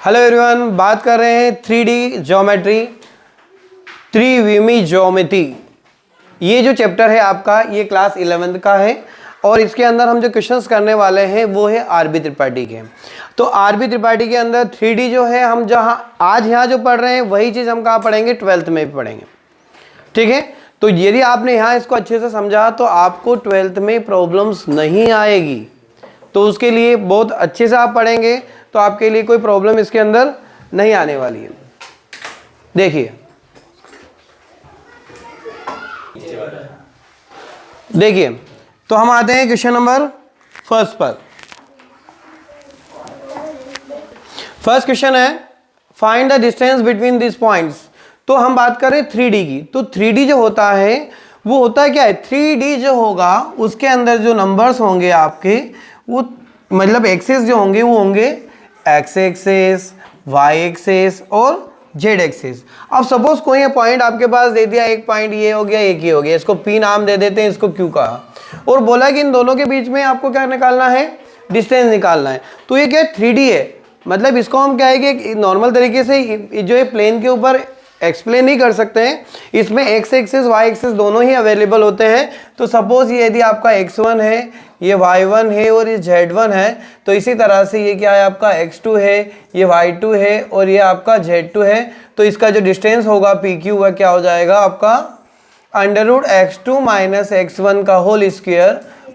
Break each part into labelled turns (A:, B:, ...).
A: Hello everyone, बात कर रहे हैं 3D ज्योमेट्री, त्रिविमी ज्योमेट्री। ये जो चैप्टर है आपका, ये क्लास 11th का है और इसके अंदर हम जो क्वेश्चंस करने वाले हैं वो है आरबी त्रिपाठी के। तो आरबी त्रिपाठी के अंदर 3D जो है, हम जहाँ आज यहाँ जो पढ़ रहे हैं वही चीज़ हम कहाँ पढ़ेंगे, 12th में भी पढ़ेंगे। ठीक है, तो यदि आपने यहाँ इसको अच्छे से समझा तो आपको 12th में प्रॉब्लम्स नहीं आएगी। तो उसके लिए बहुत अच्छे से आप पढ़ेंगे तो आपके लिए कोई प्रॉब्लम इसके अंदर नहीं आने वाली है। देखिए तो हम आते हैं क्वेश्चन नंबर फर्स्ट पर। फर्स्ट क्वेश्चन है find the distance between this points. तो हम बात करें 3D की, तो 3D जो होता है वो होता है क्या है, 3D जो होगा उसके अंदर जो नंबर्स होंगे आपके, वो मतलब एक्सेस जो होंगे वो होंगे एक्स एक्सेस, वाई एक्सेस और जेड एक्सेस। अब सपोज कोई पॉइंट आपके पास दे दिया, एक पॉइंट ये हो गया, एक ये हो गया, इसको पी नाम दे देते हैं, इसको क्यू कहा, और बोला कि इन दोनों के बीच में आपको क्या निकालना है, डिस्टेंस निकालना है। तो ये क्या 3D है, मतलब इसको हम क्या है कि नॉर्मल तरीके से जो है प्लेन के ऊपर एक्सप्लेन नहीं कर सकते हैं। इसमें एक्स एक्सेस वाई एक्सेस दोनों ही अवेलेबल होते हैं। तो सपोज ये यदि आपका x1 है, ये y1 है और ये z1 है, तो इसी तरह से ये क्या है आपका x2 है, ये y2 है और ये आपका z2 है। तो इसका जो डिस्टेंस होगा PQ वह क्या हो जाएगा आपका √x2 माइनस x1 का whole square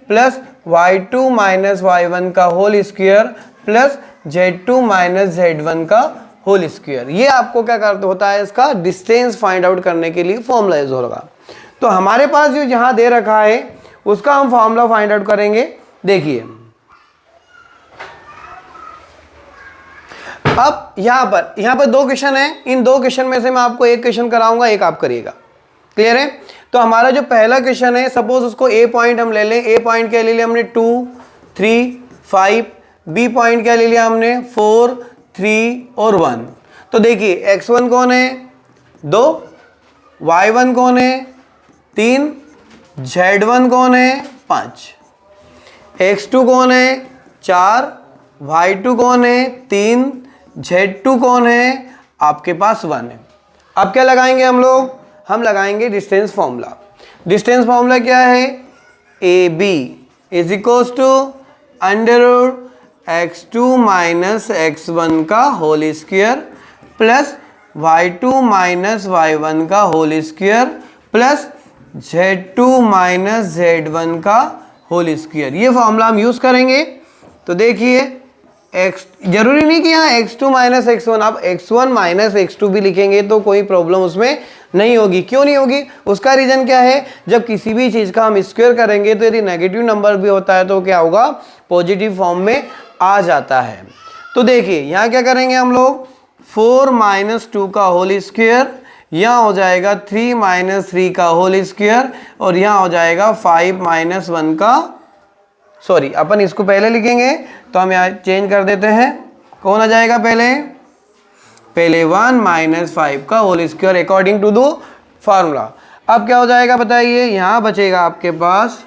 A: plus y2 minus y1 का whole square plus z2 minus z1 का होल स्क्वायर। ये आपको क्या करते होता है, इसका डिस्टेंस फाइंड आउट करने के लिए फॉर्मूला यूज होगा। तो हमारे पास जो यहाँ दे रखा है उसका हम फॉर्मूला फाइंड आउट करेंगे। देखिए अब यहाँ पर दो क्वेश्चन है, इन दो क्वेश्चन में से मैं आपको एक क्वेश्चन कराऊंगा, एक आप करिएगा। क्लियर है? तो हमारा जो पहला क्वेश्चन है, सपोज उसको ए पॉइंट हम ले लें। ए पॉइंट क्या ले लिया हमने 2, 3, 5। बी पॉइंट क्या ले लिया हमने 4, 3 और 1। तो देखिए x1 कौन है 2, y1 कौन है 3, z1 कौन है 5, x2 कौन है 4, y2 कौन है 3, z2 कौन है आपके पास 1 है। अब क्या लगाएंगे हम लोग, हम लगाएंगे डिस्टेंस फॉर्मूला। डिस्टेंस फॉर्मूला क्या है, AB is equals to √x2 minus x1 का whole square plus y2 minus y1 का whole square plus z2 minus z1 का होल स्क्वायर। ये फॉर्मूला हम यूज करेंगे। तो देखिए x जरूरी नहीं कि यहाँ x2 माइनस x1, आप x1 माइनस x2 भी लिखेंगे तो कोई प्रॉब्लम उसमें नहीं होगी। क्यों नहीं होगी, उसका रीजन क्या है, जब किसी भी चीज़ का हम स्क्वायर करेंगे तो यदि नेगेटिव नंबर भी होता है तो क्या होगा, पॉजिटिव फॉर्म में आ जाता है। तो देखिए यहाँ क्या करेंगे हम लोग, 4 माइनस 2 का होल स्क्वायर, यहाँ हो जाएगा 3 माइनस 3 का होल स्क्वायर और यहाँ हो जाएगा 5 माइनस 1 का, सॉरी अपन इसको पहले लिखेंगे तो हम यहाँ चेंज कर देते हैं। कौन आ जाएगा पहले 1 माइनस 5 का whole square according to the formula. अब क्या हो जाएगा बताइए, यहाँ बचेगा आपके पास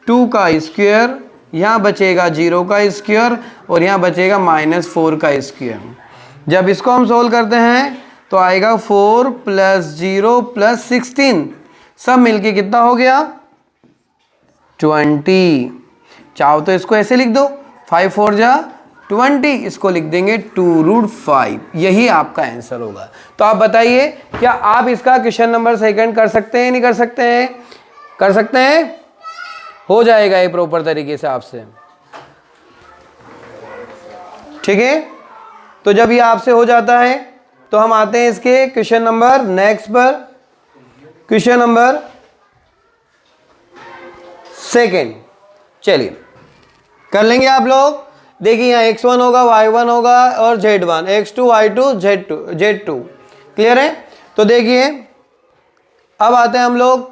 A: 2 का स्क्वायर, यहाँ बचेगा 0 का स्क्वायर और यहाँ बचेगा -4 का स्क्वायर। जब इसको हम सोल्व करते हैं तो आएगा 4 प्लस 0 प्लस 16, सब मिलके कितना हो गया 20। चाहो तो इसको ऐसे लिख दो 5 4 जा 20, इसको लिख देंगे 2√5। यही आपका आंसर होगा। तो आप बताइए क्या आप इसका क्वेश्चन नंबर सेकंड कर सकते हैं, नहीं कर सकते हैं? कर सकते हैं, हो जाएगा ये प्रॉपर तरीके से आपसे। ठीक है, तो जब ये आपसे हो जाता है तो हम आते हैं इसके क्वेश्चन नंबर नेक्स्ट पर। क्वेश्चन नंबर सेकंड, चलिए कर लेंगे आप लोग। देखिए यहाँ x1 होगा, y1 होगा और z1, x2 y2 z2। Clear है? तो देखिए अब आते हैं हम लोग,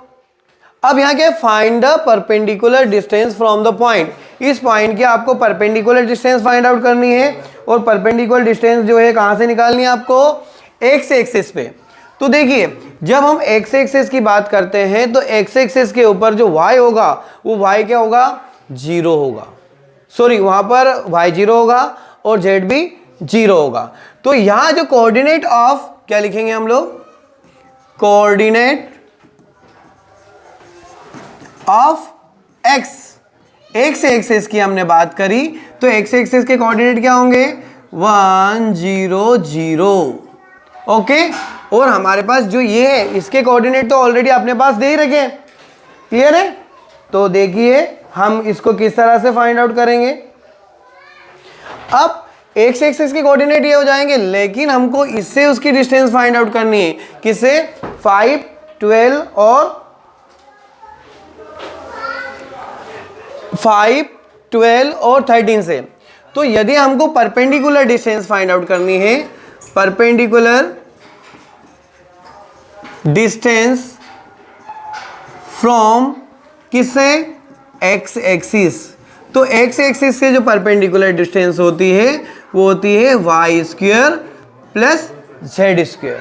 A: अब यहाँ क्या find the perpendicular distance from the point. इस पॉइंट की आपको परपेंडिकुलर डिस्टेंस फाइंड आउट करनी है और परपेंडिकुलर डिस्टेंस जो है कहाँ से निकालनी है आपको, एक्स एक्सिस पे। तो देखिए जब हम एक्स एक्सिस की बात करते हैं तो एक्स एक्सिस के ऊपर जो y होगा वो y क्या होगा, 0 होगा, सॉरी वहाँ पर y 0 होगा और z भी 0 होगा। तो यहां जो कोऑर्डिनेट ऑफ क्या लिखेंगे हम लोग, coordinate of x, x axis की हमने बात करी, तो एक्स एक्सिस के कोऑर्डिनेट क्या होंगे 1 0 0। ओके, और हमारे पास जो ये है इसके कोऑर्डिनेट तो ऑलरेडी अपने पास दे ही रखे हैं, क्लियर है। तो देखिए हम इसको किस तरह से फाइंड आउट करेंगे। अब एक्स एक्सिस के कोऑर्डिनेट ये हो जाएंगे, लेकिन हमको इससे उसकी डिस्टेंस फाइंड आउट करनी है, किससे 5 12 और 5 12 और 13 से। तो यदि हमको परपेंडिकुलर डिस्टेंस फाइंड आउट करनी है, परपेंडिकुलर डिस्टेंस फ्रॉम किससे एक्स एक्सिस, तो एक्स एक्सिस से जो परपेंडिकुलर डिस्टेंस होती है वो होती है y square plus z square.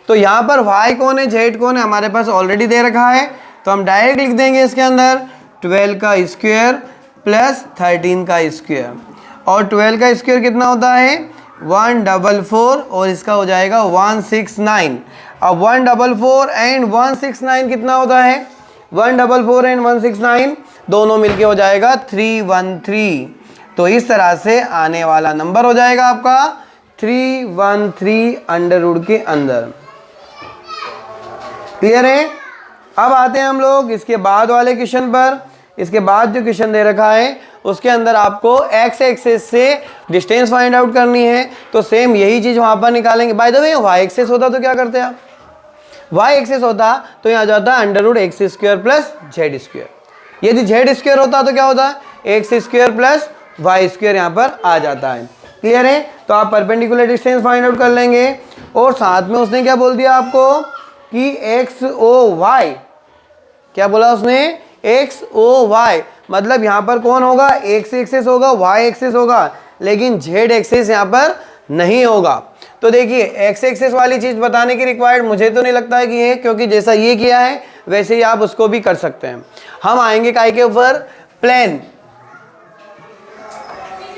A: तो यहां पर वाई कौन है जेड कौन है हमारे पास ऑलरेडी दे रखा है, तो हम डायरेक्ट लिख देंगे इसके अंदर 12 का स्क्वायर प्लस 13 का स्क्वायर, और 12 का स्क्वायर कितना होता है 144 और इसका हो जाएगा 169। अब 144 एंड 169 कितना होता है 144 एंड 169 दोनों मिलके हो जाएगा 313। तो इस तरह से आने वाला नंबर हो जाएगा आपका 313 अंडर रूट के अंदर। क्लियर है। अब आते हैं हम लोग इसके बाद वाले क्वेश्चन पर। इसके बाद जो क्वेश्चन दे रखा है उसके अंदर आपको एक्स एक्सिस से डिस्टेंस फाइंड आउट करनी है, तो सेम यही चीज वहां पर निकालेंगे। By the way y axis होता तो क्या करते आप, वाई एक्सिस होता तो यहाँ जाता under root x square plus z square. यदि जेड स्क्वायर होता तो क्या होता है x square plus y square यहाँ पर आ जाता है। क्लियर है। तो आप परपेंडिकुलर डिस्टेंस फाइंड आउट कर लेंगे, और साथ में उसने क्या बोल दिया आपको कि एक्स ओ वाई, क्या बोला उसने एक्स ओ वाई, मतलब यहाँ पर कौन होगा एक्स एक्सिस होगा वाई एक्सिस होगा, लेकिन जेड एक्सिस यहाँ पर नहीं होगा। तो देखिए एक्स एक्सिस वाली चीज बताने की रिक्वायर्ड मुझे तो नहीं लगता है कि ये, क्योंकि जैसा ये किया है वैसे ही आप उसको भी कर सकते हैं। हम आएंगे काय के ऊपर, प्लेन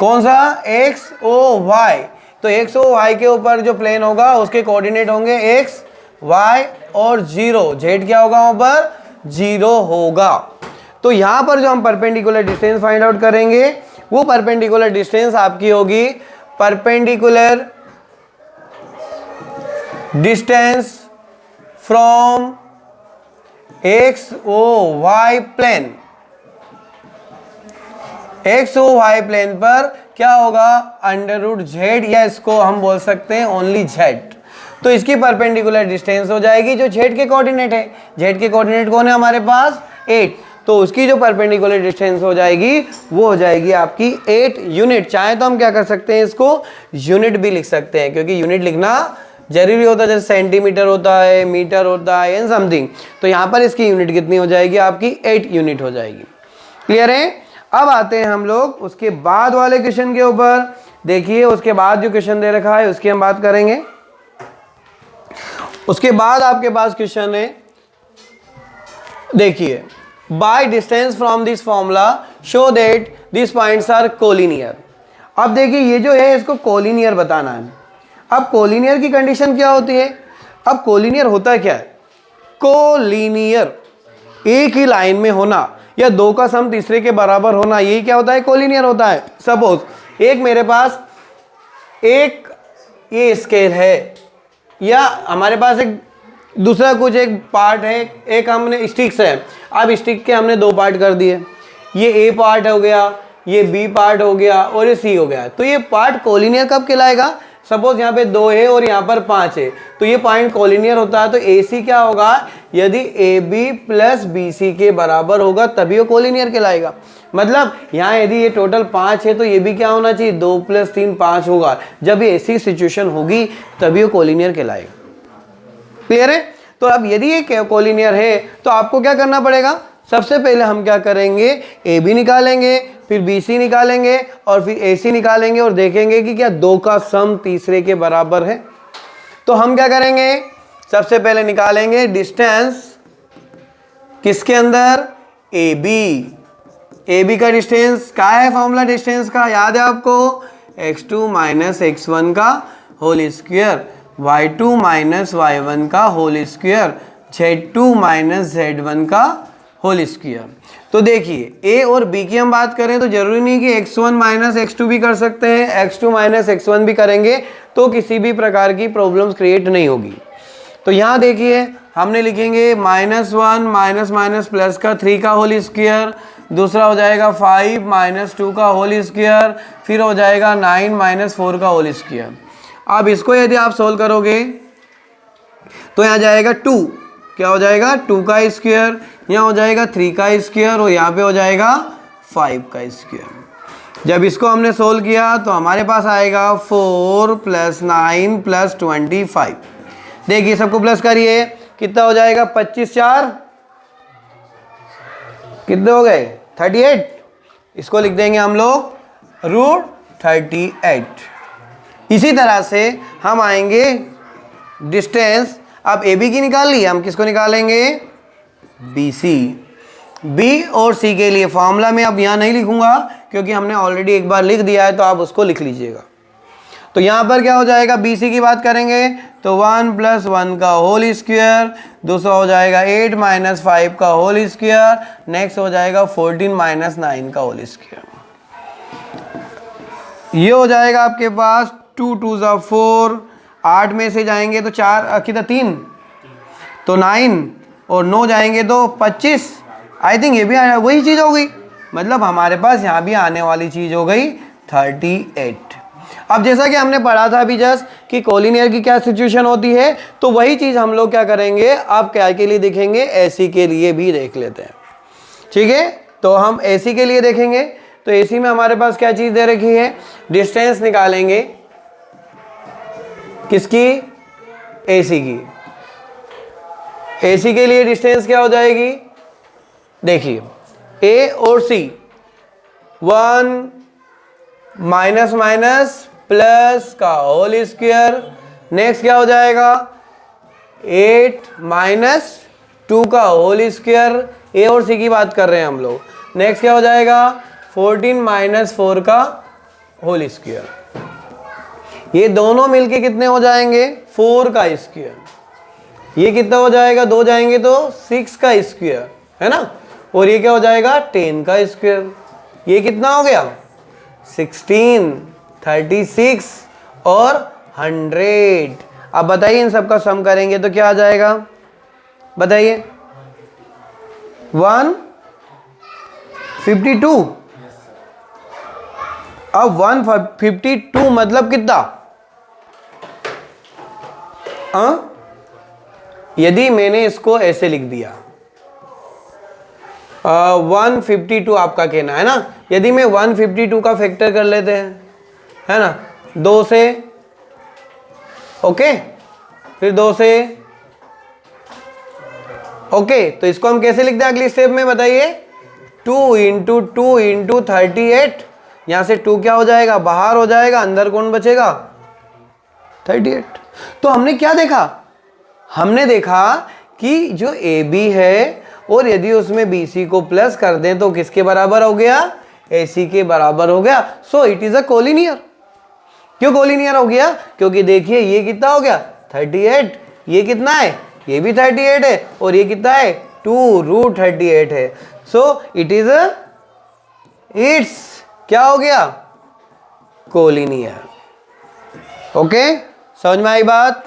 A: कौन सा एक्स ओ वाई, तो एक्स ओ वाई के ऊपर जो प्लेन होगा उसके कोऑर्डिनेट होंगे एक्स वाई और 0, जेड क्या होगा वहां पर 0 होगा। तो यहां पर जो हम परपेंडिकुलर डिस्टेंस फाइंड आउट करेंगे वो परपेंडिकुलर डिस्टेंस आपकी होगी perpendicular distance from x o y plane. X o y plane पर क्या होगा अंडर रूट जेड, या इसको हम बोल सकते हैं ओनली जेड। तो इसकी परपेंडिकुलर डिस्टेंस हो जाएगी जो जेड के कोऑर्डिनेट है, जेड के कोऑर्डिनेट कौन है हमारे पास 8, तो उसकी जो परपेंडिकुलर डिस्टेंस हो जाएगी वो हो जाएगी आपकी 8 यूनिट। चाहे तो हम क्या कर सकते हैं इसको यूनिट भी लिख सकते हैं, क्योंकि यूनिट लिखना जरूरी होता है, जैसे सेंटीमीटर होता है मीटर होता है एंड समथिंग। तो यहाँ पर इसकी यूनिट कितनी हो जाएगी आपकी 8 यूनिट हो जाएगी। क्लियर है। अब आते हैं हम लोग उसके बाद वाले क्वेश्चन के ऊपर। देखिए उसके बाद जो क्वेश्चन दे रखा है उसकी हम बात करेंगे। उसके बाद आपके पास क्वेश्चन है, देखिए by distance from this formula show that this points are collinear. अब देखिए ये जो है इसको कोलिनियर बताना है। अब कोलिनियर की कंडीशन क्या होती है, अब कोलिनियर होता क्या है, कोलिनियर एक ही लाइन में होना या दो का सम तीसरे के बराबर होना, यही क्या होता है कोलिनियर होता है। सपोज एक मेरे पास एक ये स्केल है, या हमारे पास एक दूसरा कुछ एक पार्ट है, एक हमने स्टिक्स है, अब स्टिक के हमने दो पार्ट कर दिए, ये ए पार्ट हो गया, ये बी पार्ट हो गया और ये सी हो गया। तो ये पार्ट कोलिनियर कब कहलाएगा, सपोज यहाँ पे 2 है और यहाँ पर 5 है, तो ये पॉइंट कोलिनियर होता है। तो ए सी क्या होगा, यदि A B plus B C के बराबर होगा तभी वो कोलिनियर कहलाएगा। मतलब यहाँ यदि ये टोटल 5 है तो ये भी क्या होना चाहिए 2 + 3 5 होगा। जब ये ऐसी सिचुएशन होगी तभी वो कोलिनियर कहलाएगा। क्लियर है। तो अब यदि ये कोलिनियर है तो आपको क्या करना पड़ेगा, सबसे पहले हम क्या करेंगे ए बी निकालेंगे, फिर बी सी निकालेंगे और फिर ए सी निकालेंगे और देखेंगे कि क्या दो का सम तीसरे के बराबर है। तो हम क्या करेंगे, सबसे पहले निकालेंगे डिस्टेंस किसके अंदर, ए बी। ए बी का डिस्टेंस क्या है, फॉर्मूला डिस्टेंस का याद है आपको, x2 माइनस x1 का whole square, y2 minus y1 का whole square, z2 minus z1 का होल स्क्वायर। तो देखिए a और b की हम बात करें तो जरूरी नहीं कि x1 माइनस x2 भी कर सकते हैं, x2 माइनस x1 भी करेंगे तो किसी भी प्रकार की प्रॉब्लम्स क्रिएट नहीं होगी। तो यहाँ देखिए हमने लिखेंगे -1 माइनस माइनस प्लस का 3 का होल स्क्वायर, दूसरा हो जाएगा 5 माइनस 2 का होल स्क्वायर, फिर हो जाएगा 9 माइनस 4 का होल स्क्वायर। अब इसको यदि आप सोल्व करोगे तो यहाँ जाएगा 2, क्या हो जाएगा 2 का स्क्वायर, यहाँ हो जाएगा 3 का स्क्वायर और यहाँ पे हो जाएगा 5 का स्क्वायर। जब इसको हमने सोल्व किया तो हमारे पास आएगा 4 प्लस 9 प्लस 25। देखिए सबको प्लस करिए, कितना हो जाएगा 25 4 कितने हो गए 38। इसको लिख देंगे हम लोग √38। इसी तरह से हम आएंगे डिस्टेंस, अब ए बी की निकाल ली, हम किसको निकालेंगे बी सी। बी और सी के लिए फॉर्मूला में अब यहाँ नहीं लिखूंगा क्योंकि हमने ऑलरेडी एक बार लिख दिया है, तो आप उसको लिख लीजिएगा। तो यहाँ पर क्या हो जाएगा, बी सी की बात करेंगे तो 1 प्लस 1 का होल स्क्वायर, दूसरा हो जाएगा 8 माइनस 5 का होल स्क्वायर, नेक्स्ट हो जाएगा 14 माइनस 9 का होल स्क्वायर। ये हो जाएगा आपके पास 2 2 ज़ा 4, 8 में से जाएंगे तो 4 कितना 3 तो 9 और 9 जाएंगे तो 25। आई थिंक ये भी वही चीज़ हो गई, मतलब हमारे पास यहाँ भी आने वाली चीज़ हो गई 38। अब जैसा कि हमने पढ़ा था अभी जस्ट कि कोलिनियर की क्या सिचुएशन होती है, तो वही चीज़ हम लोग क्या करेंगे अब क्या के लिए देखेंगे, एसी के लिए भी देख लेते हैं। ठीक है, तो हम एसी के लिए देखेंगे। तो एसी में हमारे पास क्या चीज़ दे रखी है, डिस्टेंस निकालेंगे किसकी, एसी की। एसी के लिए डिस्टेंस क्या हो जाएगी, देखिए ए और सी 1 माइनस माइनस प्लस का होल स्क्वायर, नेक्स्ट क्या हो जाएगा 8 माइनस 2 का होल स्क्वायर, ए और सी की बात कर रहे हैं हम लोग। नेक्स्ट क्या हो जाएगा 14 माइनस 4 का होल स्क्वायर। ये दोनों मिलके कितने हो जाएंगे 4 का स्क्वायर। ये कितना हो जाएगा, 2 जाएंगे तो 6 का स्क्वायर है ना, और ये क्या हो जाएगा 10 का स्क्वायर। ये कितना हो गया 16, 36 और 100। अब बताइए इन सब का सम करेंगे तो क्या आ जाएगा, बताइए 152। अब 152 मतलब कितना, यदि मैंने इसको ऐसे लिख दिया 152 आपका कहना है ना, यदि मैं 152 का फैक्टर कर लेते हैं है ना, 2 से, ओके, फिर 2 से, ओके, तो इसको हम कैसे लिखते हैं अगली स्टेप में बताइए, 2 इंटू 2 इंटू 38। यहां से 2 क्या हो जाएगा, बाहर हो जाएगा, अंदर कौन बचेगा 38। तो हमने क्या देखा, हमने देखा कि जो ए बी है और यदि उसमें बी सी को प्लस कर दें तो किसके बराबर हो गया, ए सी के बराबर हो गया। So it is a collinear. क्यों कोलिनियर हो गया, क्योंकि देखिए ये कितना हो गया 38, ये कितना है, ये भी 38 है, और ये कितना है 2√38 है। सो इट इज इट्स क्या हो गया कोलिनियर। ओके, समझ में आई बात।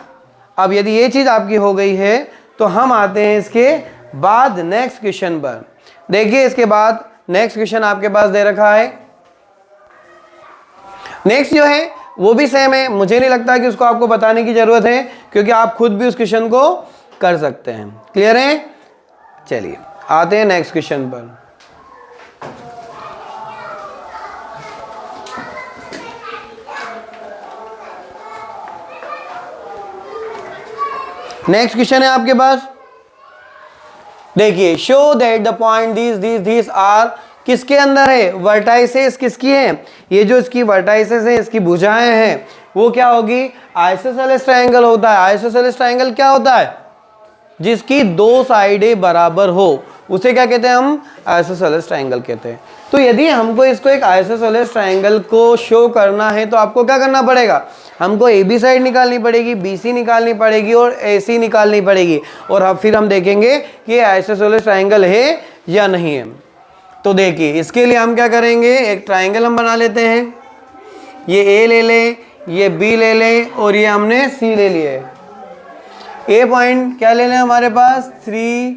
A: अब यदि ये चीज आपकी हो गई है तो हम आते हैं इसके बाद नेक्स्ट क्वेश्चन पर। देखिए इसके बाद नेक्स्ट क्वेश्चन आपके पास दे रखा है। नेक्स्ट जो है वो भी सेम है, मुझे नहीं लगता कि उसको आपको बताने की जरूरत है क्योंकि आप खुद भी उस क्वेश्चन को कर सकते हैं। क्लियर है, चलिए आते हैं नेक्स्ट क्वेश्चन पर। नेक्स्ट क्वेश्चन है आपके पास, देखिए show that the point this are किसके अंदर है, वर्टाइसेस किसकी है, ये जो इसकी वर्टाइसेस है, इसकी भुजाएं हैं, वो क्या होगी आइसोसेलेस ट्रायंगल होता है। आइसोसेलेस ट्रायंगल क्या होता है, जिसकी 2 साइडें बराबर हो, उसे क्या कहते हैं हम आइसोसेलेस ट्रायंगल कहते हैं। तो यदि हमको इसको एक आइसोसेलेस ट्रायंगल को शो करना है तो आपको क्या करना पड़ेगा, हमको ए बी साइड निकालनी पड़ेगी, बी सी निकालनी पड़ेगी और ए सी निकालनी पड़ेगी, और अब फिर हम देखेंगे कि ये आइसोसेलेस ट्रायंगल है या नहीं है। तो देखिए इसके लिए हम क्या करेंगे, एक ट्रायंगल हम बना लेते हैं, ये ए ले लें, ये बी ले लें और ये हमने सी ले लिए। ए पॉइंट क्या ले लें हमारे पास 3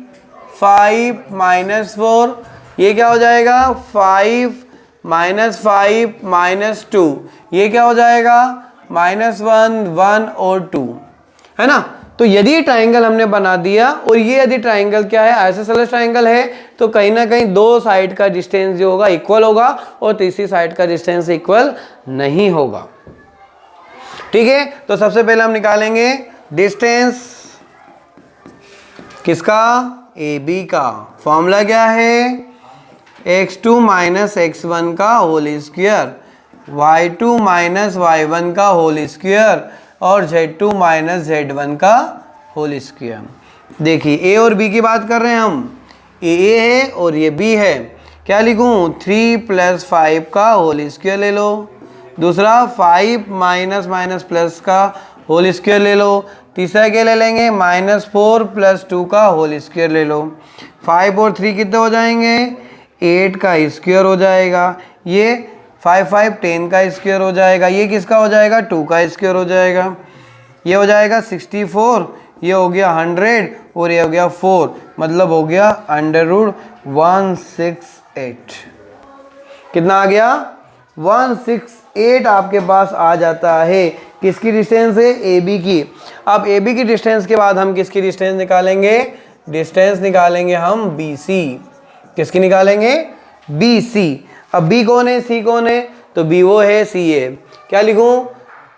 A: 5 -4, ये क्या हो जाएगा 5 -5 -2, ये क्या हो जाएगा -1 1 और 2, है ना। तो यदि ट्रायंगल हमने बना दिया और ये यदि ट्रायंगल क्या है आइसोसेलेस ट्रायंगल है तो कहीं ना कहीं दो साइड का डिस्टेंस जो होगा इक्वल होगा और तीसरी साइड का डिस्टेंस इक्वल नहीं होगा। ठीक है, तो सबसे पहले हम निकालेंगे डिस्टेंस किसका, ए बी का। फॉर्मूला क्या है, x2 - x1 का होल स्क्वायर, y2 - y1 का होल स्क्वायर और z2 - z1 का होल स्क्वायर। देखिए ए और बी की बात कर रहे हैं हम, ए है और ये बी है, क्या लिखूं 3 + 5 का होल स्क्वायर ले लो, दूसरा 5 - प्लस का होल स्क्वायर ले लो, तीसरा क्या ले लेंगे -4 + 2 का होल स्क्वायर ले लो। 5 और 3 कितने हो जाएंगे 8 का स्क्वायर हो जाएगा, ये 5 5 10 का स्क्वायर हो जाएगा, ये किसका हो जाएगा 2 का स्क्वायर हो जाएगा, ये हो जाएगा 64, ये हो गया 100 और ये हो गया 4, मतलब हो गया √168। कितना आ गया 168 आपके पास आ जाता है। किसकी डिस्टेंस है, ए बी की। अब ए बी की डिस्टेंस के बाद हम किसकी डिस्टेंस निकालेंगे, डिस्टेंस निकालेंगे हम बी सी। किसकी निकालेंगे, बी सी। अब बी कौन है, सी कौन है, तो बी वो है, सी है, क्या लिखूं,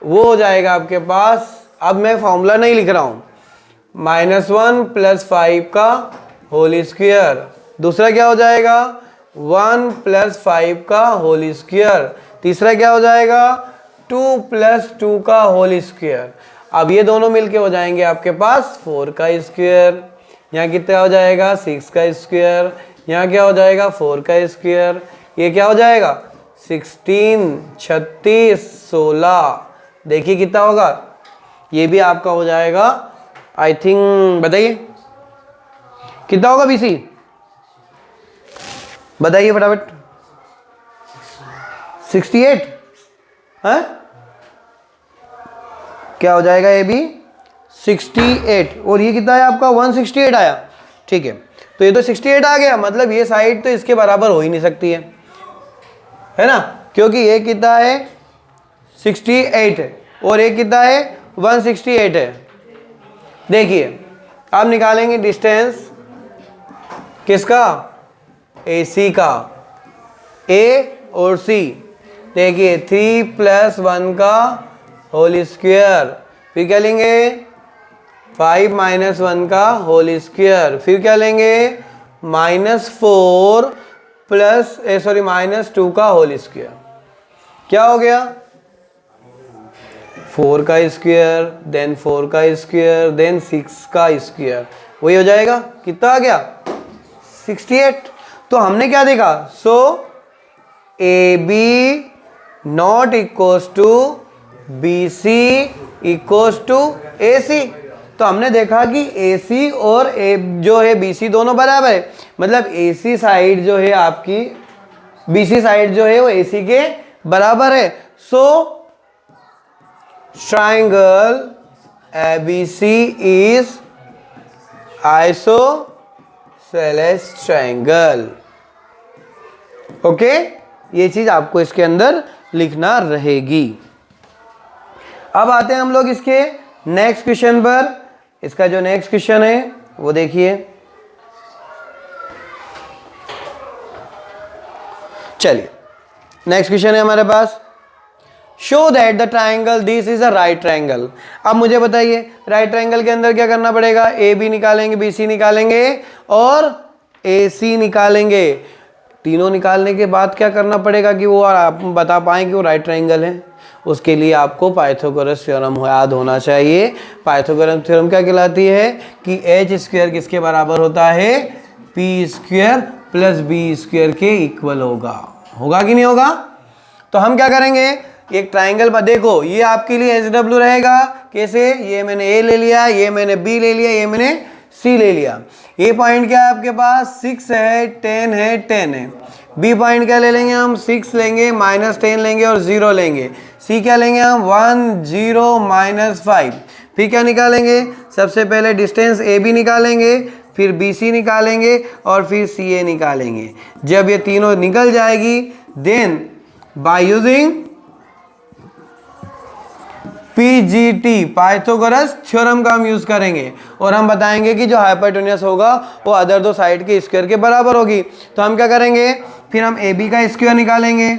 A: वो हो जाएगा आपके पास, अब मैं फॉर्मूला नहीं लिख रहा हूँ, -1 + 5 का होल स्क्वायर, दूसरा क्या हो जाएगा 1 + 5 का होल स्क्वायर, तीसरा क्या हो जाएगा 2 + 2 का होल स्क्वायर। अब ये दोनों मिलके हो जाएंगे आपके पास 4 का स्क्वायर, यहाँ कितना हो जाएगा 6 का स्क्वायर, यहाँ क्या हो जाएगा 4 का स्क्वायर, ये क्या हो जाएगा 16 36 16, देखिए कितना होगा, ये भी आपका हो जाएगा आई थिंक, बताइए कितना होगा बीसी, बताइए फटाफट 68 है, क्या हो जाएगा ये भी 68 और ये कितना है आपका 168 आया। ठीक है, तो ये तो 68 आ गया, मतलब ये साइड तो इसके बराबर हो ही नहीं सकती है ना, क्योंकि ये कितना है 68 है और ये कितना है 168 है। देखिए अब निकालेंगे डिस्टेंस किसका, ए सी का, ए और सी। देखिए 3 + 1 का होल स्क्वायर, फिर क्या लेंगे 5 - 1 का होल स्क्वायर, फिर क्या लेंगे -4 -2 का होल स्क्वायर, क्या हो गया 4 का स्क्वायर, देन 4 का स्क्वायर, देन 6 का स्क्वायर, वही हो जाएगा, कितना आ गया 68। तो हमने क्या देखा, so A B not equals to B C equals to A C. तो हमने देखा कि ए सी और ए जो है बी सी दोनों बराबर है, मतलब ए सी साइड जो है आपकी बी सी साइड जो है वो ए सी के बराबर है। So triangle ABC is isosceles triangle। Okay, ये चीज आपको इसके अंदर लिखना रहेगी। अब आते हैं हम लोग इसके नेक्स्ट क्वेश्चन पर। इसका जो नेक्स्ट क्वेश्चन है वो देखिए, चलिए नेक्स्ट क्वेश्चन है हमारे पास, show that the triangle this is a right triangle. अब मुझे बताइए राइट ट्राइंगल के अंदर क्या करना पड़ेगा, ए बी निकालेंगे, बी सी निकालेंगे और ए सी निकालेंगे। तीनों निकालने के बाद क्या करना पड़ेगा कि वो आप बता पाएं कि वो राइट ट्राइंगल है। उसके लिए आपको पाइथागोरस थ्योरम याद होना चाहिए। पाइथागोरस थ्योरम क्या कहलाती है कि एच स्क्वायर किसके बराबर होता है, P square plus B square के इक्वल होगा। होगा कि नहीं होगा? तो हम क्या करेंगे, एक ट्राइंगल पर देखो, ये आपके लिए SW रहेगा। कैसे? ये मैंने ए ले लिया, ये मैंने बी ले लिया, ये मैंने सी ले लिया। ए पॉइंट क्या है आपके पास? 6 है, 10 है, 10 है। बी पॉइंट क्या ले लेंगे हम? 6 लेंगे, -10 लेंगे और 0 लेंगे। सी क्या लेंगे हम? 1 0 -5। फिर क्या निकालेंगे? सबसे पहले डिस्टेंस ए बी निकालेंगे, फिर बी सी निकालेंगे और फिर सी ए निकालेंगे। जब ये तीनों निकल जाएगी, then by using PGT Pythagoras theorem का हम यूज करेंगे और हम बताएंगे कि जो हाइपोटेन्यूस होगा वो अदर दो साइड के स्क्वायर के बराबर होगी। तो हम क्या करेंगे, फिर हम ए बी का स्क्वायर निकालेंगे,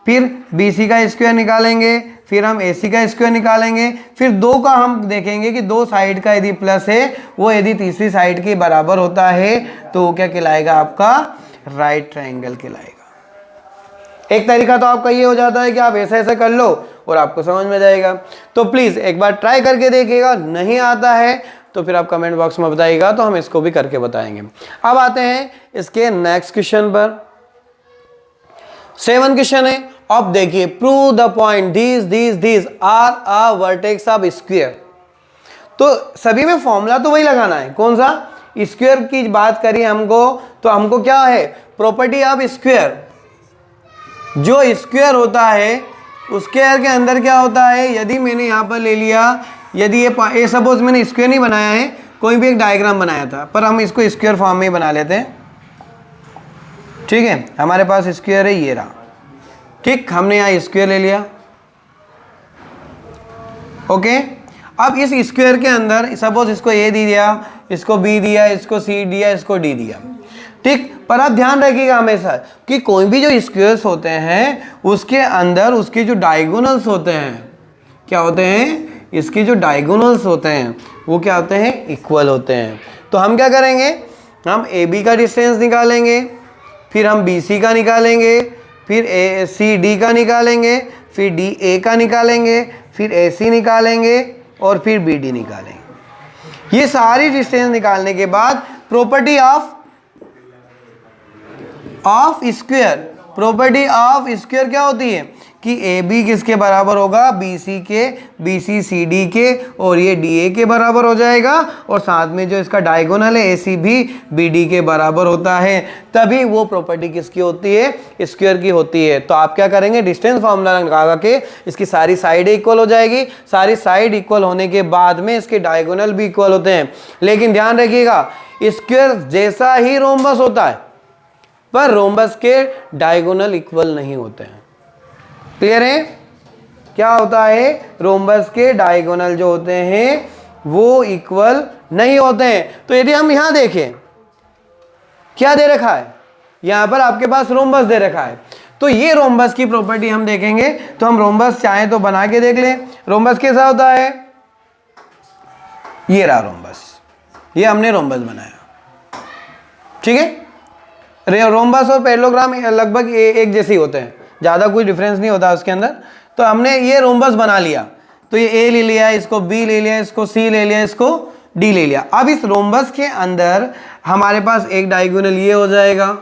A: फिर बी सी का स्क्वायर निकालेंगे, फिर हम ए सी का स्क्वायर निकालेंगे, फिर दो का हम देखेंगे कि दो साइड का यदि प्लस है वो यदि तीसरी साइड के बराबर होता है तो वो क्या कहलाएगा? आपका राइट ट्राइंगल कहलाएगा। एक तरीका तो आपका ये हो जाता है कि आप ऐसे ऐसे कर लो और आपको समझ में जाएगा। तो प्लीज एक बार ट्राई करके देखिएगा, नहीं आता है तो फिर आप कमेंट बॉक्स में बताइएगा, तो हम इसको भी करके बताएंगे। अब आते हैं इसके नेक्स्ट क्वेश्चन पर। 7 क्वेश्चन है। अब देखिए, prove the point these are a vertex of square. तो सभी में फॉर्मूला तो वही लगाना है। कौन सा? स्क्वायर की बात करिए हमको, तो हमको क्या है? Property of square. जो स्क्वायर होता है स्क्वायर के अंदर क्या होता है? यदि मैंने यहाँ पर ले लिया, यदि ये सपोज मैंने स्क्वायर नहीं बनाया है, कोई भी एक डायग्राम बनाया था, पर हम इसको स्क्वायर फॉर्म में ही बना लेते हैं। ठीक है, हमारे पास स्क्वायर है, ये रहा। ठीक, हमने यहाँ स्क्वायर ले लिया। ओके, अब इस स्क्वायर के अंदर सपोज इसको ए दिया, इसको बी दिया, इसको सी दिया, इसको डी दिया। ठीक, पर आप ध्यान रखिएगा हमेशा कि कोई भी जो स्क्वायर्स होते हैं उसके अंदर उसके जो डायगोनल्स होते हैं, क्या होते हैं? इसके जो डायगोनल्स होते हैं वो क्या होते हैं? इक्वल होते हैं। तो हम क्या करेंगे, हम ए बी का डिस्टेंस निकालेंगे, फिर हम बी सी का निकालेंगे, फिर ए सी डी का निकालेंगे, फिर डी ए का निकालेंगे, फिर ए सी निकालेंगे और फिर बी डी निकालेंगे। ये सारी डिस्टेंस निकालने के बाद property of square, property of square क्या होती है कि ए बी किसके बराबर होगा? बी सी के, बी सी सी डी के, और ये डी ए के बराबर हो जाएगा, और साथ में जो इसका डायगोनल है ए सी भी बी डी के बराबर होता है। तभी वो प्रॉपर्टी किसकी होती है? स्क्वायर की होती है। तो आप क्या करेंगे, डिस्टेंस फॉर्मूला लगा के इसकी सारी साइड इक्वल हो जाएगी। सारी साइड इक्वल होने के बाद में इसके डायगोनल भी इक्वल होते हैं। लेकिन ध्यान रखिएगा, स्क्वायर जैसा ही रोम्बस होता है, पर रोम्बस के डायगोनल इक्वल नहीं होते हैं। क्लियर है? क्या होता है? रोम्बस के डायगोनल जो होते हैं वो इक्वल नहीं होते हैं। तो यदि हम यहां देखें, क्या दे रखा है? यहां पर आपके पास रोम्बस दे रखा है। तो ये रोम्बस की प्रॉपर्टी हम देखेंगे। तो हम रोम्बस चाहें तो बना के देख लें। रोम्बस कैसा होता है? ये रहा रोम्बस, ये हमने रोम्बस बनाया। ठीक है, रोम्बस और पैरेललोग्राम लगभग एक जैसे ही होते हैं, ज़्यादा कोई डिफरेंस नहीं होता उसके अंदर। तो हमने ये रोम्बस बना लिया, तो ये ए ले लिया, इसको बी ले लिया, इसको सी ले लिया, इसको डी ले लिया। अब इस रोम्बस के अंदर हमारे पास एक डायगोनल ये हो जाएगा,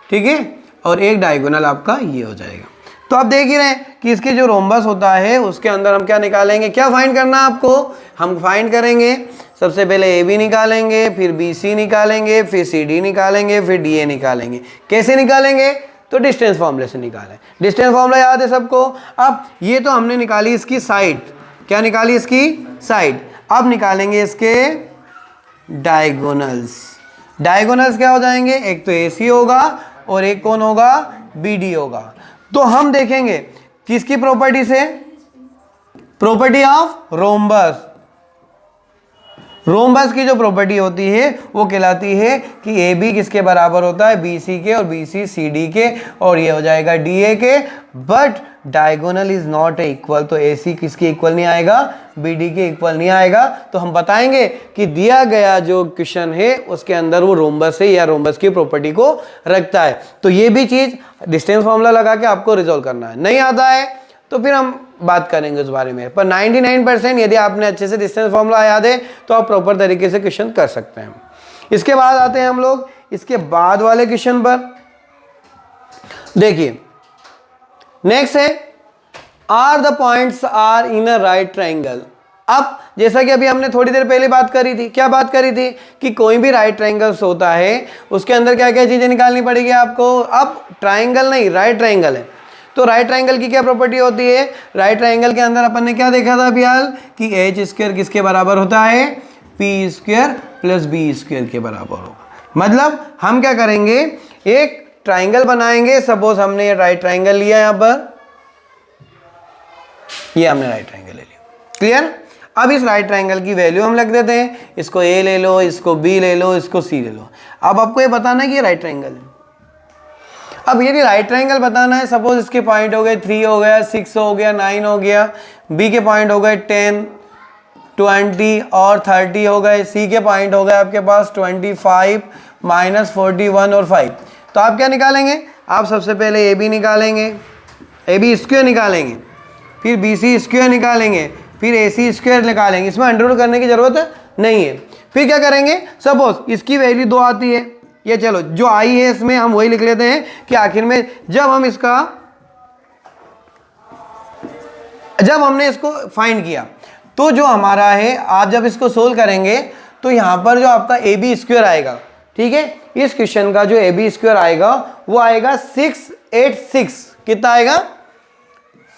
A: ठीक है, और एक डायगोनल आपका ये हो जाएगा। तो आप देख ही रहे हैं कि इसके जो रोम्बस होता है उसके अंदर हम क्या निकालेंगे, क्या फाइंड करना है आपको? हम फाइंड करेंगे सबसे पहले ए बी निकालेंगे, फिर बी सी निकालेंगे, फिर सी डी निकालेंगे, फिर डी ए निकालेंगे। कैसे निकालेंगे? तो डिस्टेंस फॉर्मूले से निकालें। डिस्टेंस फॉर्मूला याद है सबको? अब ये तो हमने निकाली इसकी साइड, क्या निकाली? इसकी साइड। अब निकालेंगे इसके डायगोनल्स। डायगोनल्स क्या हो जाएंगे? एक तो ए सी होगा और एक कौन होगा? बी डी होगा। तो हम देखेंगे किसकी प्रॉपर्टी से? Property of rhombus. रोम्बस की जो प्रॉपर्टी होती है वो कहलाती है कि ए बी किसके बराबर होता है? बी सी के, और बी सी सी डी के, और ये हो जाएगा डी ए के। But diagonal is not equal, तो ए सी किसके इक्वल नहीं आएगा? बी डी के इक्वल नहीं आएगा। तो हम बताएंगे कि दिया गया जो क्वेश्चन है उसके अंदर वो रोम्बस है या रोम्बस की प्रॉपर्टी को रखता है। तो ये भी चीज डिस्टेंस फॉर्मूला लगा के आपको रिजोल्व करना है। नहीं आता है तो फिर हम बात करेंगे उस बारे में। पर 99% यदि आपने अच्छे से डिस्टेंस फॉर्मूला याद है तो आप प्रॉपर तरीके से क्वेश्चन कर सकते हैं। इसके बाद आते हैं हम लोग इसके बाद वाले क्वेश्चन पर। देखिए नेक्स्ट है are the points are in a right triangle. अब जैसा कि अभी हमने थोड़ी देर पहले बात करी थी, क्या बात करी थी कि कोई भी राइट ट्राइंगल्स होता है उसके अंदर क्या क्या चीजें निकालनी पड़ेगी आपको। अब ट्राइंगल नहीं, राइट ट्राइंगल है, तो राइट ट्राइंगल की क्या प्रॉपर्टी होती है, राइट ट्राइंगल के अंदर अपन ने क्या देखा था अभी हाल कि एच स्क्वायर किसके बराबर होता है, P square plus B square के बराबर होगा। मतलब हम क्या करेंगे, एक ट्राइंगल बनाएंगे, सपोज हमने ये राइट ट्राइंगल लिया यहां पर, ये हमने राइट ट्राइंगल ले लिया, क्लियर। अब इस राइट ट्राइंगल की वैल्यू हम लिख देते हैं, इसको ए ले लो, इसको बी ले लो, इसको सी ले लो। अब आपको ये बताना है कि ये राइट ट्राइंगल है। अब यदि राइट ट्राइंगल बताना है, सपोज इसके पॉइंट हो गए 3 हो गया, 6 हो गया, 9 हो गया, बी के पॉइंट हो गए 10, 20 और 30 हो गए, सी के पॉइंट हो गए आपके पास 25 माइनस 41 और 5। तो आप क्या निकालेंगे, आप सबसे पहले ए बी निकालेंगे, ए बी स्क्वायर निकालेंगे, फिर बी सी स्क्वायर निकालेंगे, फिर ए सी स्क्वायर निकालेंगे। इसमें अंडररूट करने की जरूरत नहीं है। फिर क्या करेंगे, सपोज इसकी वैल्यू 2 आती है, ये चलो जो आई है इसमें हम वही लिख लेते हैं कि आखिर में जब हमने इसको फाइंड किया तो जो हमारा है, आप जब इसको सोल्व करेंगे तो यहां पर जो आपका ए बी स्क्वायर आएगा, ठीक है, इस क्वेश्चन का जो ए बी स्क्वायर आएगा वो आएगा 686। कितना आएगा,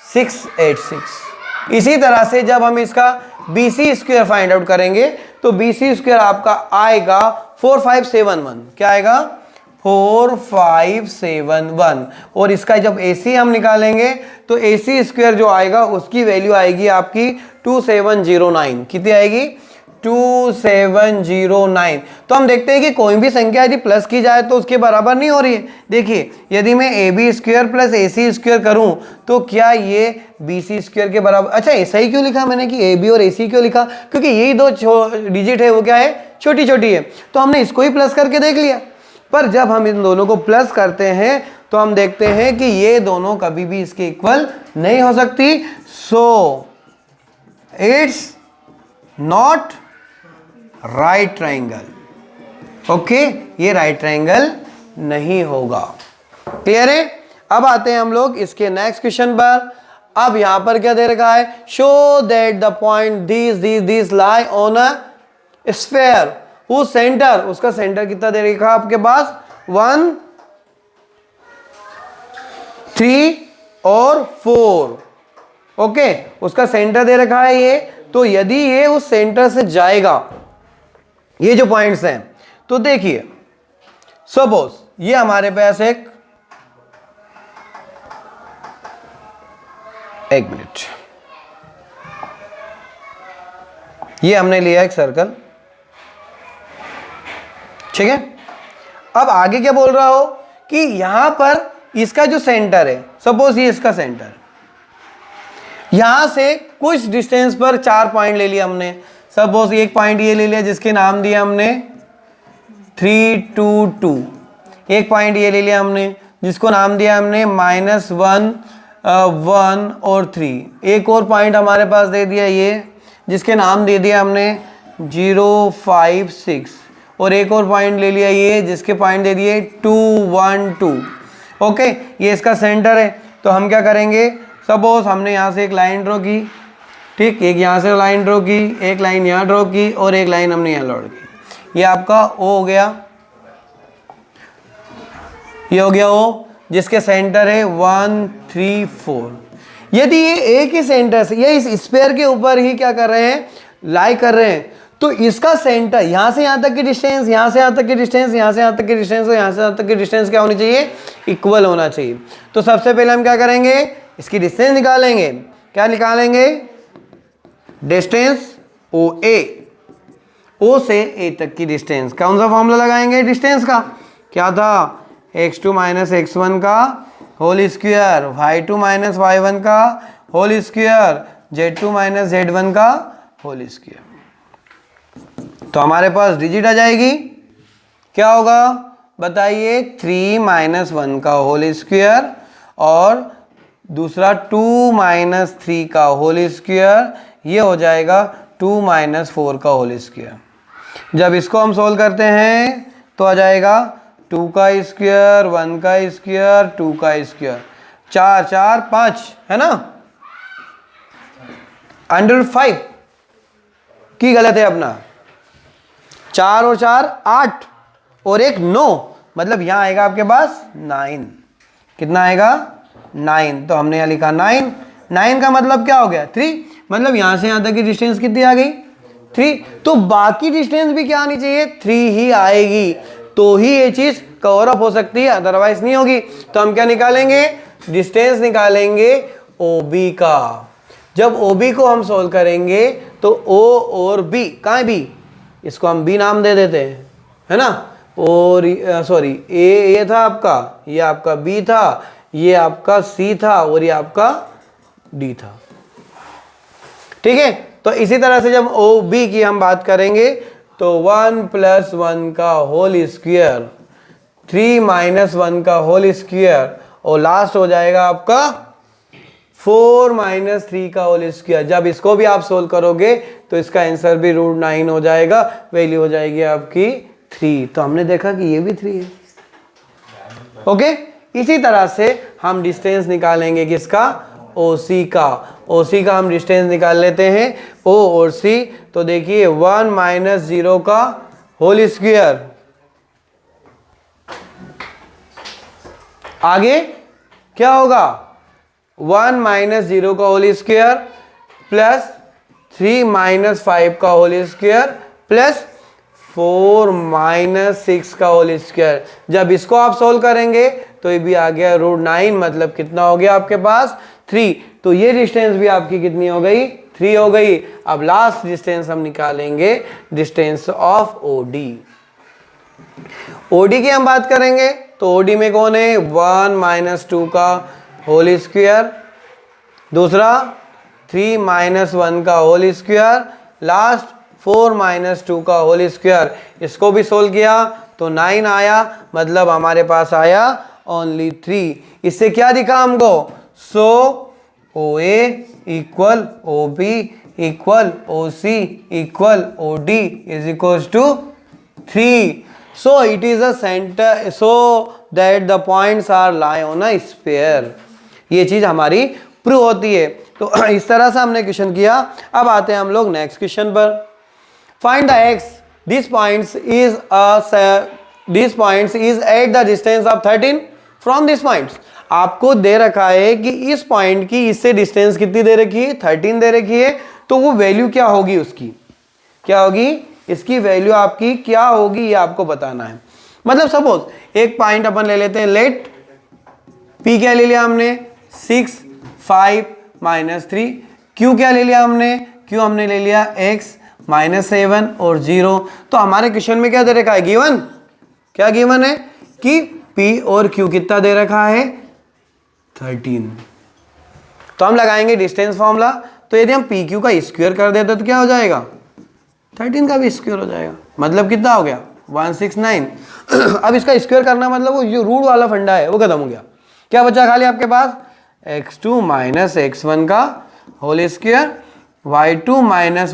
A: 686। इसी तरह से जब हम इसका B C square find out करेंगे तो बी सी स्क्वायर आपका आएगा 4571। क्या आएगा, 4571। और इसका जब ए सी हम निकालेंगे तो ए सी स्क्वायर जो आएगा उसकी वैल्यू आएगी आपकी 2709। कितनी आएगी, 2709। तो हम देखते हैं कि कोई भी संख्या यदि प्लस की जाए तो उसके बराबर नहीं हो रही है। देखिए यदि मैं A B square plus A C square करूं तो क्या ये बी सी स्क्वायर के बराबर, अच्छा ऐसा ही क्यों लिखा मैंने कि ए बी और ए सी क्यों लिखा, क्योंकि यही दो डिजिट है वो क्या है, छोटी छोटी है, तो हमने इसको ही प्लस करके देख लिया। पर जब हम इन दोनों को प्लस करते हैं तो हम देखते हैं कि ये दोनों कभी भी इसके इक्वल नहीं हो सकती। So it's not right triangle. Okay, ये राइट ट्राइंगल नहीं होगा। क्लियर है। अब आते हैं हम लोग इसके नेक्स्ट क्वेश्चन पर। अब यहां पर क्या दे रखा है, show that the point this lie on a sphere whose centre, उसका सेंटर कितना दे रखा आपके पास, 1, 3 और 4। ओके, उसका सेंटर दे रखा है ये। तो यदि ये उस सेंटर से जाएगा, ये जो पॉइंट्स हैं, तो देखिए सपोज ये हमारे पास एक मिनट, ये हमने लिया एक सर्कल, ठीक है। अब आगे क्या बोल रहा हो कि यहां पर इसका जो सेंटर है, सपोज ये इसका सेंटर है, यहां से कुछ डिस्टेंस पर 4 पॉइंट ले लिया हमने। सपोज एक पॉइंट ये ले लिया जिसके नाम दिया हमने 3, 2, 2। एक पॉइंट ये ले लिया हमने जिसको नाम दिया हमने -1, 1 और 3। एक और पॉइंट हमारे पास दे दिया ये जिसके नाम दे दिया हमने 0, 5, 6। और एक और पॉइंट ले लिया ये जिसके पॉइंट दे दिए 2, 1, 2। ओके, ये इसका सेंटर है। तो हम क्या करेंगे, सपोज हमने यहाँ से एक लाइन ड्रॉ की, ठीक, एक यहाँ से लाइन ड्रॉ की, एक लाइन यहाँ ड्रॉ की और एक लाइन हमने यहाँ ड्रॉ की। ये आपका ओ हो गया, ये हो गया ओ जिसके सेंटर है 1, 3, 4। यदि ये एक ही सेंटर से, ये इस स्फीयर के ऊपर ही क्या कर रहे हैं, लाई कर रहे हैं, तो इसका सेंटर यहां से यहां तक की डिस्टेंस, यहां से यहां तक की डिस्टेंस, यहां से यहां तक की डिस्टेंस और यहां से यहां तक की डिस्टेंस क्या होनी चाहिए, इक्वल होना चाहिए। तो सबसे पहले हम क्या करेंगे, इसकी डिस्टेंस निकालेंगे। क्या निकालेंगे, डिस्टेंस ओ ए, ओ से ए तक की डिस्टेंस। कौन सा फॉर्मूला लगाएंगे डिस्टेंस का, क्या था, x2 माइनस x1 का whole square, y2 minus y1 का whole square, z2 minus z1 का होल स्क्वायर। तो हमारे पास डिजिट आ जाएगी, क्या होगा बताइए, 3 माइनस 1 का होल स्क्वायर और दूसरा 2 माइनस 3 का होल स्क्वायर, ये हो जाएगा 2 माइनस 4 का होल स्क्वायर। जब इसको हम सोल्व करते हैं तो आ जाएगा 2 का स्क्वायर, 1 का स्क्वायर, 2 का स्क्वायर, 4 4 5 है ना, अंडर 5 की गलत है अपना, 4 और 4 8 और 1 9, मतलब यहां आएगा आपके पास 9। कितना आएगा 9, तो हमने यहां लिखा 9। 9 का मतलब क्या हो गया 3, मतलब यहां से यहां तक की डिस्टेंस कितनी आ गई 3, तो बाकी डिस्टेंस भी क्या आनी चाहिए 3 ही आएगी, तो ही ये चीज कवर अप हो सकती है, अदरवाइज नहीं होगी। तो हम क्या निकालेंगे, डिस्टेंस निकालेंगे OB का। जब OB को हम सोल्व करेंगे तो O और B, कहाँ है B, इसको हम B नाम दे देते हैं, है ना, और सॉरी ये था आपका, ये आपका B था, ये आपका C था और ये आपका D था, ठीक है। तो इसी तरह से जब OB की हम बात करेंगे तो 1 + 1 का होल स्क्वायर, 3 - 1 का होल स्क्वायर, और लास्ट हो जाएगा आपका 4 - 3 का होल स्क्वायर। जब इसको भी आप सोल्व करोगे तो इसका आंसर भी √9 हो जाएगा, वैल्यू हो जाएगी आपकी 3। तो हमने देखा कि ये भी 3 है, ओके। इसी तरह से हम डिस्टेंस निकालेंगे किसका, OC का। OC का हम डिस्टेंस निकाल लेते हैं, O और C। तो देखिए 1 - 0 का होल स्क्वायर, आगे क्या होगा 1 - 0 का होल स्क्वायर प्लस 3 - 5 का होल स्क्वायर प्लस 4 - 6 का होल स्क्वायर। जब इसको आप सोल्व करेंगे तो ये भी आ गया √9, मतलब कितना हो गया आपके पास 3। तो ये डिस्टेंस भी आपकी कितनी हो गई 3 हो गई। अब लास्ट डिस्टेंस हम निकालेंगे, डिस्टेंस ऑफ OD। OD की हम बात करेंगे तो OD में कौन है 1 - 2 का होल स्क्वायर, दूसरा 3 - 1 का होल स्क्वायर, लास्ट 4 - 2 का होल स्क्वायर। इसको भी सोल्व किया तो 9 आया, मतलब हमारे पास आया ओनली 3। इससे क्या दिखा हमको, सो OA = OB = OC = OD = 3। So it is a center, so that the points are lie on a sphere। ये चीज हमारी प्रूव होती है। तो इस तरह से हमने क्वेश्चन किया। अब आते हैं हम लोग नेक्स्ट क्वेश्चन पर। Find the x, this points is at the distance of 13 from this points. आपको दे रखा है कि इस पॉइंट की इससे डिस्टेंस कितनी दे रखी है 13 दे रखी है, तो वो वैल्यू क्या होगी, उसकी क्या होगी, इसकी वैल्यू आपकी क्या होगी ये आपको बताना है। मतलब सपोज एक पॉइंट अपन ले लेते हैं, लेट P क्या ले लिया हमने 6 5 - 3, Q क्या ले लिया हमने, Q हमने ले लिया x -7 और 0। तो हमारे क्वेश्चन में क्या दे रखा है, गिवन, क्या गिवन है कि P और Q कितना दे रखा है 13। तो हम लगाएंगे डिस्टेंस फॉर्मूला। तो यदि हम PQ का स्क्वायर कर देते तो क्या हो जाएगा 13 का भी स्क्वायर हो जाएगा, मतलब कितना हो गया 169। अब इसका स्क्वायर करना मतलब वो जो रूट वाला फंडा है वो खत्म हो गया। क्या बचा खाली आपके पास, x2 - x1 का होल स्क्वायर, y2 -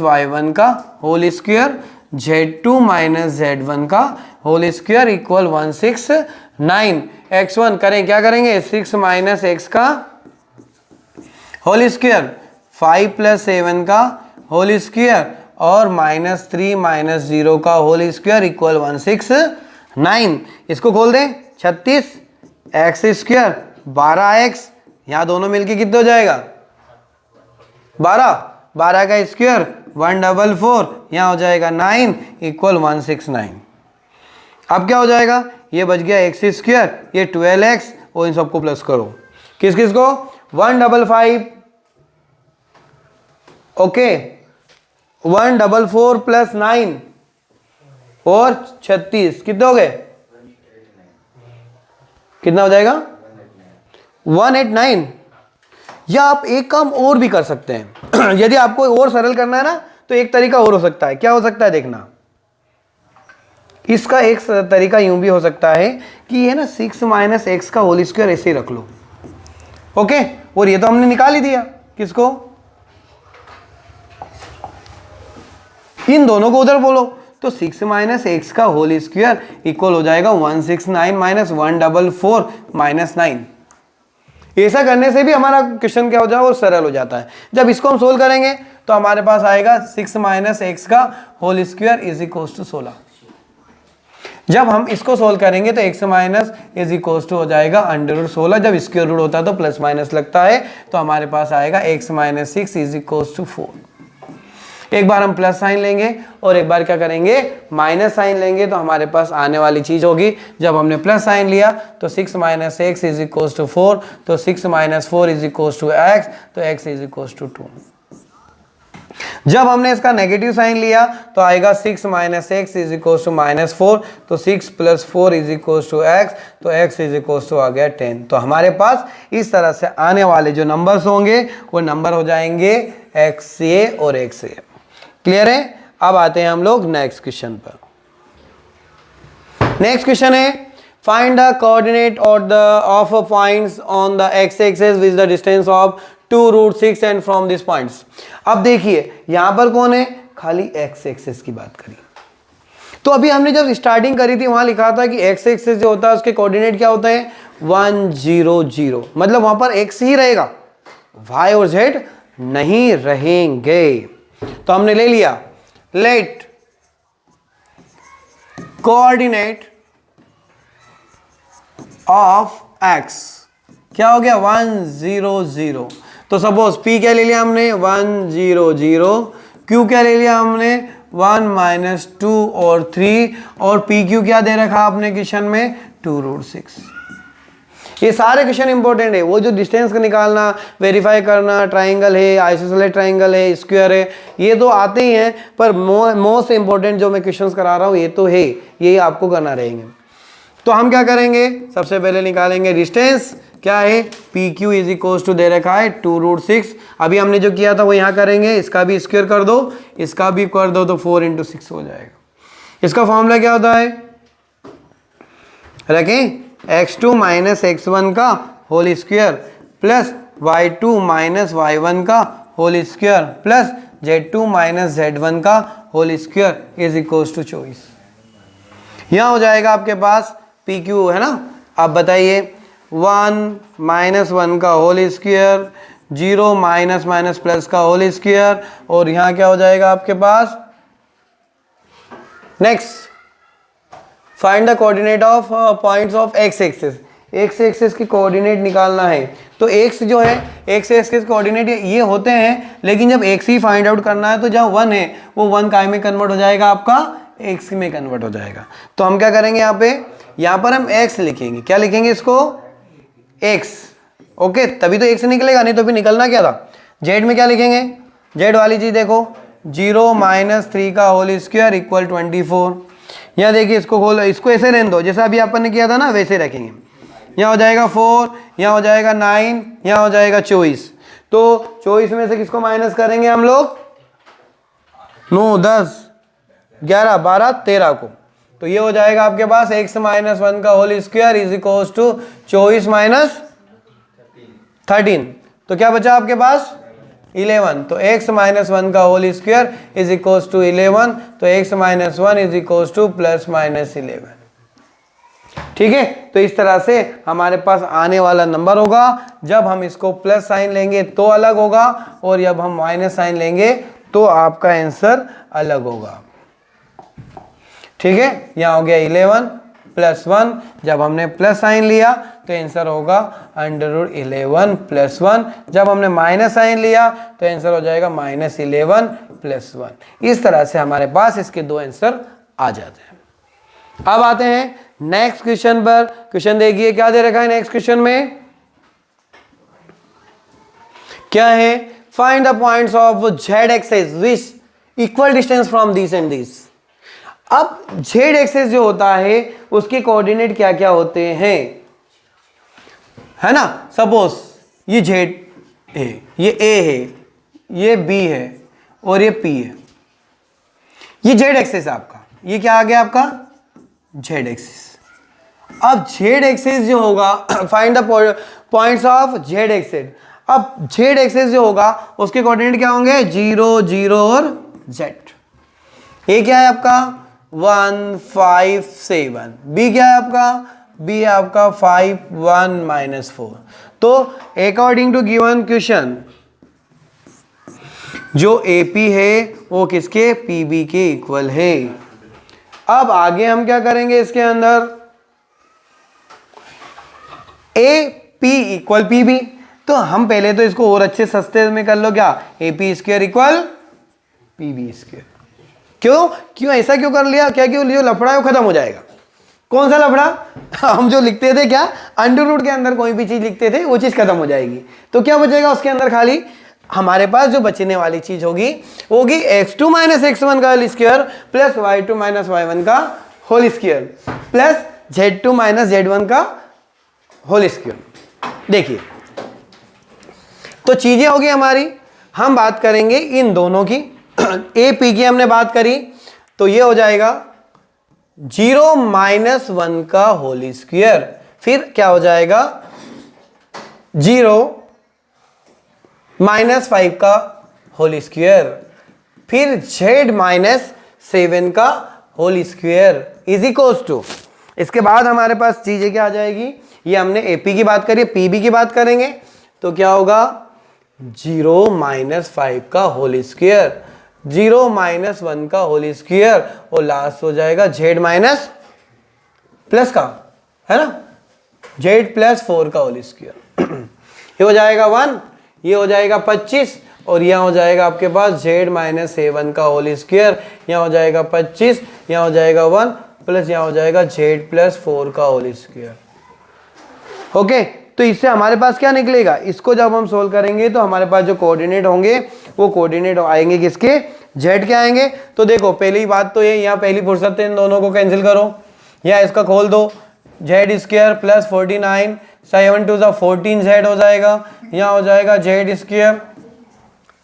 A: y1 का होल स्क्वायर, z2 - z1 का होल स्क्वायर इक्वल 169। x1 करें, क्या करेंगे 6 - x का होल स्क्वायर, 5 + 7 का होल स्क्वायर और -3 - 0 का होल स्क्वायर इक्वल 169। इसको खोल दें 36 x² 12x, यहाँ दोनों मिलके कितना हो जाएगा 12, 12 का स्क्वायर 144, यहाँ हो जाएगा 9 इक्वल 169। अब क्या हो जाएगा, ये बच गया x², ये 12x, और इन सबको प्लस करो, किस किस को 155, ओके 144 + 9 और 36 कितने हो गए, कितना हो जाएगा 189। या आप एक काम और भी कर सकते हैं यदि आपको और सरल करना है ना तो एक तरीका और हो सकता है। क्या हो सकता है देखना, इसका एक तरीका यूं भी हो सकता है कि ये ना 6 - x का होल स्क्वायर ऐसे ही रख लो, ओके। और ये तो हमने निकाल ही दिया, किसको, इन दोनों को उधर बोलो, तो 6 माइनस एक्स का होल स्क्वायर इक्वल हो जाएगा 169 माइनस 144 माइनस 9। ऐसा करने से भी हमारा क्वेश्चन क्या हो जाएगा, वो सरल हो जाता है। जब इसको हम सोल्व करेंगे तो हमारे पास आएगा 6 माइनस एक्स का whole square is equal to 16। जब हम इसको सोल्व करेंगे तो x minus is equal to हो जाएगा अंडर रूट 16। जब स्क्वायर रूट होता है तो प्लस माइनस लगता है, तो हमारे पास आएगा x minus 6 is equal to 4। एक बार हम प्लस साइन लेंगे और एक बार क्या करेंगे, माइनस साइन लेंगे, तो हमारे पास आने वाली चीज होगी, जब हमने प्लस साइन लिया तो 6 minus x is equal to 4, तो 6 minus 4 is equal to x, तो x इज इक्वल टू 2। जब हमने इसका नेगेटिव साइन लिया तो आएगा 6 minus x is equal to minus 4, तो 6 plus 4 is equal to x, तो x इज इक्वल टू आ गया 10। तो हमारे पास इस तरह से आने वाले जो नंबर्स होंगे वो नंबर हो जाएंगे xa और xa। क्लियर है? अब आते हैं हम लोग नेक्स्ट क्वेश्चन पर। नेक्स्ट क्वेश्चन है find the coordinate of points on the x axis with the distance of 2 root 6 and from this points. अब देखिए यहां पर कौन है, खाली x एक्सिस की बात करी। तो अभी हमने जब स्टार्टिंग करी थी वहां लिखा था कि x एक्सिस जो होता है उसके कोऑर्डिनेट क्या होते हैं 1 0 0, मतलब वहां पर x ही रहेगा, y और z नहीं रहेंगे। तो हमने ले लिया लेट कोऑर्डिनेट ऑफ x क्या हो गया 1 0 0। तो सपोज p क्या ले लिया हमने 1 0 0, q क्या ले लिया हमने 1 माइनस 2 और 3, और पी क्यू क्या दे रखा आपने क्वेश्चन में 2 रूट 6। ये सारे क्वेश्चन इंपॉर्टेंट है, वो जो डिस्टेंस का निकालना, वेरीफाई करना, ट्राइंगल है, आइसोसेलेस ट्राइंगल है, स्क्वायर है, ये तो आते ही हैं, पर मोस्ट इंपॉर्टेंट जो मैं क्वेश्चंस करा रहा हूँ ये तो है, ये आपको करना रहेंगे। तो हम क्या करेंगे, सबसे पहले निकालेंगे डिस्टेंस क्या है, P Q is equal to दे रखा है 2 रूट 6। अभी हमने जो किया था वो यहाँ करेंगे, इसका भी स्क्वायर कर दो, इसका भी कर दो, तो 4 इंटू 6 हो जाएगा। इसका फॉर्मूला क्या होता है, रखें x2 माइनस x1 का whole square plus y2 minus y1 का whole square plus z2 minus z1 का whole square is equal to 24। यहाँ हो जाएगा आपके पास पी क्यू है ना। आप बताइए 1 माइनस 1 का whole square, 0 minus minus plus का होल स्क्वायर, और यहाँ क्या हो जाएगा आपके पास, next find the coordinate of points of x axis. x axis की कोऑर्डिनेट निकालना है, तो x जो है x एक्सिस कोऑर्डिनेट ये होते हैं, लेकिन जब x ही फाइंड आउट करना है तो जहाँ 1 है वो 1 काय में कन्वर्ट हो जाएगा, आपका x में कन्वर्ट हो जाएगा। तो हम क्या करेंगे यहाँ पर हम x लिखेंगे, क्या लिखेंगे इसको x, ओके, तभी तो x निकलेगा, नहीं तो फिर निकलना क्या था। z में क्या लिखेंगे, z वाली चीज देखो 0 माइनस 3 का होल स्क्वायर इक्वल 24। यहाँ देखिए इसको खोलो, इसको ऐसे रहने दो जैसा अभी अपन ने किया था ना, वैसे रखेंगे। यहाँ हो जाएगा 4, यहाँ हो जाएगा 9, यहाँ हो जाएगा 24। तो 24 में से किसको माइनस करेंगे हम लोग, 9 10 11 12 13 को, तो ये हो जाएगा आपके पास x माइनस 1 का whole square is equal to 24 minus 13। तो क्या बचा आपके पास 11। तो x माइनस 1 का whole square is equal to 11, तो x minus 1 is equal to plus minus 11। ठीक है, तो इस तरह से हमारे पास आने वाला नंबर होगा, जब हम इसको प्लस साइन लेंगे तो अलग होगा, और जब हम माइनस साइन लेंगे तो आपका आंसर अलग होगा। ठीक है, यहाँ हो गया 11 प्लस 1, जब हमने प्लस साइन लिया तो आंसर होगा अंडर रूट 11 प्लस 1, जब हमने माइनस साइन लिया तो आंसर हो जाएगा माइनस 11 प्लस 1। इस तरह से हमारे पास इसके दो आंसर आ जाते हैं। अब आते हैं नेक्स्ट क्वेश्चन पर। क्वेश्चन देखिए क्या दे रखा है नेक्स्ट क्वेश्चन में, क्या है, find the points of z axis which equal distance from this and this. अब z एक्सिस जो होता है उसके कोऑर्डिनेट क्या क्या होते हैं, है ना। सपोज ये z है, ये a है, ये b है और ये p है, ये z एक्सिस आपका, ये क्या आ गया आपका z एक्सिस। अब z एक्सिस जो होगा, find the points of z axis. अब z एक्सिस जो होगा उसके कोऑर्डिनेट क्या होंगे 0 0 और z। ये क्या है आपका 157। बी क्या है आपका? बी है आपका 5 1 माइनस 4। तो अकॉर्डिंग टू गिवन क्वेश्चन जो एपी है वो किसके? पीबी के इक्वल है। अब आगे हम क्या करेंगे इसके अंदर? A P equal P B. तो हम पहले तो इसको और अच्छे सस्ते में कर लो, क्या? A P square equal P B square. क्यों ऐसा क्यों कर लिया? क्या क्यों? जो लफड़ा है वो खत्म हो जाएगा। कौन सा लफड़ा? हम जो लिखते थे क्या, अंडर रूट के अंदर कोई भी चीज लिखते थे वो चीज खत्म हो जाएगी। तो क्या बचेगा उसके अंदर? खाली हमारे पास जो बचने वाली चीज होगी वो होगी x2 माइनस x1 का whole square plus y2 minus y1 का whole square plus z2 minus z1 का होल स्क्वायर। देखिए तो चीजें होगी हमारी, हम बात करेंगे इन दोनों की। ए पी की हमने बात करी तो ये हो जाएगा 0 माइनस 1 का होल स्क्वायर, फिर क्या हो जाएगा 0 माइनस 5 का होल स्क्वायर, फिर z माइनस 7 का whole square is equals to. इसके बाद हमारे पास चीजें क्या आ जाएगी? ये हमने एपी की बात करी, पीबी की बात करेंगे तो क्या होगा 0 माइनस 5 का होल स्क्वायर, 0 माइनस 1 का होल स्क्वायर और लास्ट हो जाएगा z माइनस प्लस का, है ना, z प्लस 4 का होल स्क्वायर। ये हो जाएगा 1, ये हो जाएगा 25 और यहाँ हो जाएगा आपके पास z माइनस 7 का होल स्क्वायर, यहाँ हो जाएगा 25, यहाँ हो जाएगा 1 प्लस यहाँ हो जाएगा z प्लस 4 का होल स्क्वायर। ओके, तो इससे हमारे पास क्या निकलेगा? इसको जब हम सोल्व करेंगे तो हमारे पास जो कोऑर्डिनेट होंगे वो कोऑर्डिनेट आएंगे किसके? z के आएंगे। तो देखो पहली बात तो ये, यहाँ पहली फुर्सत है इन दोनों को कैंसिल करो, या इसका खोल दो, z square plus 49 7 to 14z हो जाएगा, यहाँ हो जाएगा z square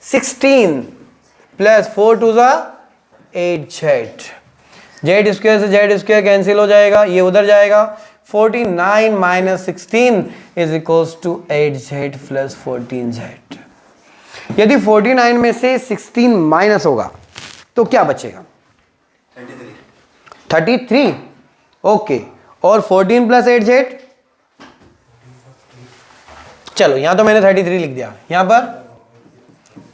A: 16 plus 4 to 8z, z square से z स्क्वायर कैंसिल हो जाएगा, ये उधर जाएगा 49 minus 16 is equals to 8z plus 14z। यदि 49 में से 16 माइनस होगा तो क्या बचेगा? 33। ओके, और 14 प्लस 8z, चलो यहां तो मैंने 33 लिख दिया, यहां पर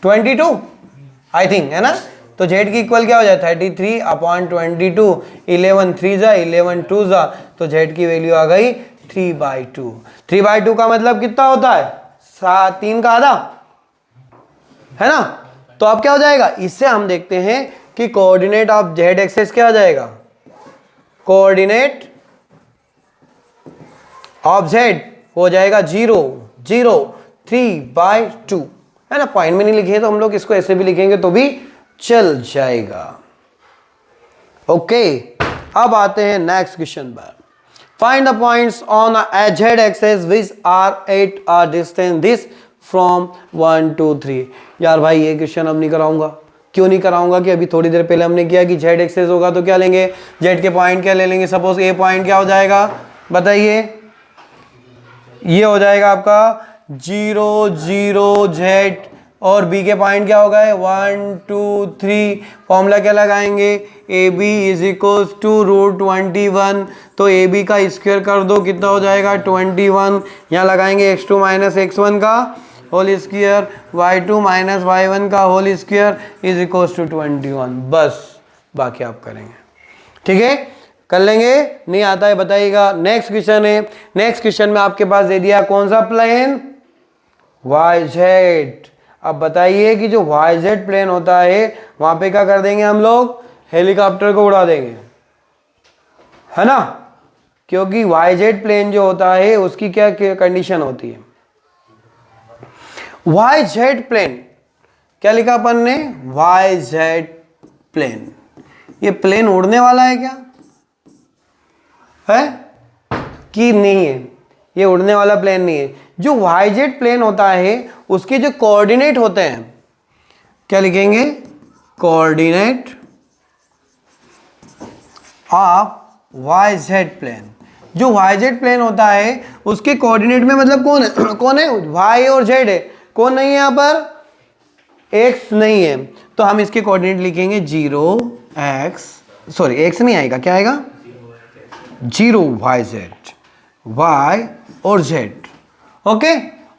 A: 22 आई थिंक, है ना। तो z की इक्वल क्या हो जाए? 33 अपॉन 22, 11 3 जा 11 2 जा, तो z की वैल्यू आ गई 3/2। 3/2 का मतलब कितना होता है? 3 का आधा, है ना। तो अब क्या हो जाएगा? इससे हम देखते हैं कि कोऑर्डिनेट ऑफ z एक्सिस क्या हो जाएगा? कोऑर्डिनेट ऑफ z हो जाएगा 0 0 3/2, है ना। पॉइंट में नहीं लिखे तो हम लोग इसको ऐसे भी लिखेंगे तो भी चल जाएगा। ओके, अब आते हैं नेक्स्ट क्वेश्चन पर। Find the points on z axis which are at a distance this from 1 2 3। यार भाई ये क्वेश्चन अब नहीं कराऊंगा। क्यों नहीं कराऊंगा? कि अभी थोड़ी देर पहले हमने किया कि z एक्सिस होगा तो क्या लेंगे? z के पॉइंट क्या ले लेंगे? सपोज ए पॉइंट क्या हो जाएगा बताइए? ये हो जाएगा आपका 0 0 z, और बी के पॉइंट क्या हो गए? 1 2 3। फॉर्मूला क्या लगाएंगे? A B is equals to √21। तो ए बी का स्क्वायर कर दो, कितना हो जाएगा? 21। यहाँ लगाएंगे x2 माइनस x1 का whole square, y2 minus y1 का whole square is equals to 21। बस बाकी आप करेंगे, ठीक है, कर लेंगे। नहीं आता है बताइएगा। नेक्स्ट क्वेश्चन है। नेक्स्ट क्वेश्चन में आपके पास दे दिया कौन सा प्लेन? YZ। अब बताइए कि जो YZ प्लेन होता है वहां पे क्या कर देंगे हम लोग? हेलीकॉप्टर को उड़ा देंगे, है ना, क्योंकि YZ प्लेन जो होता है उसकी क्या कंडीशन होती है? YZ प्लेन क्या लिखा अपन ने? YZ plane. ये प्लेन उड़ने वाला है क्या है कि नहीं है? ये उड़ने वाला प्लेन नहीं है। जो YZ प्लेन होता है उसके जो कोऑर्डिनेट होते हैं क्या लिखेंगे? Coordinate of YZ plane. जो YZ प्लेन होता है उसके कोऑर्डिनेट में मतलब कौन है? कौन है? Y और Z है। कौन नहीं है यहाँ पर? X नहीं है। तो हम इसके कोऑर्डिनेट लिखेंगे 0 x सॉरी एक्स नहीं आएगा, क्या आएगा 0 y और z। ओके,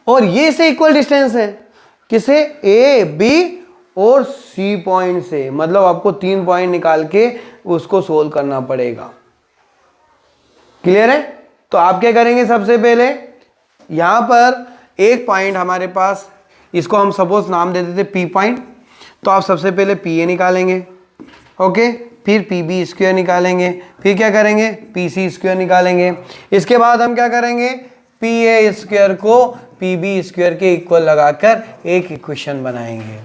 A: और ये से इक्वल डिस्टेंस है किसे, ए बी और सी पॉइंट से, मतलब आपको 3 पॉइंट निकाल के उसको सोल्व करना पड़ेगा। क्लियर है? तो आप क्या करेंगे, सबसे पहले यहां पर एक पॉइंट हमारे पास, इसको हम सपोज नाम दे देते पी पॉइंट, तो आप सबसे पहले पी ए निकालेंगे। ओके, फिर पी बी स्क्वायर निकालेंगे, फिर क्या करेंगे पी सी स्क्वायर निकालेंगे। इसके बाद हम क्या करेंगे, पी ए स्क्वायर को पी बी स्क्वायर के इक्वल लगाकर एक इक्वेशन बनाएंगे।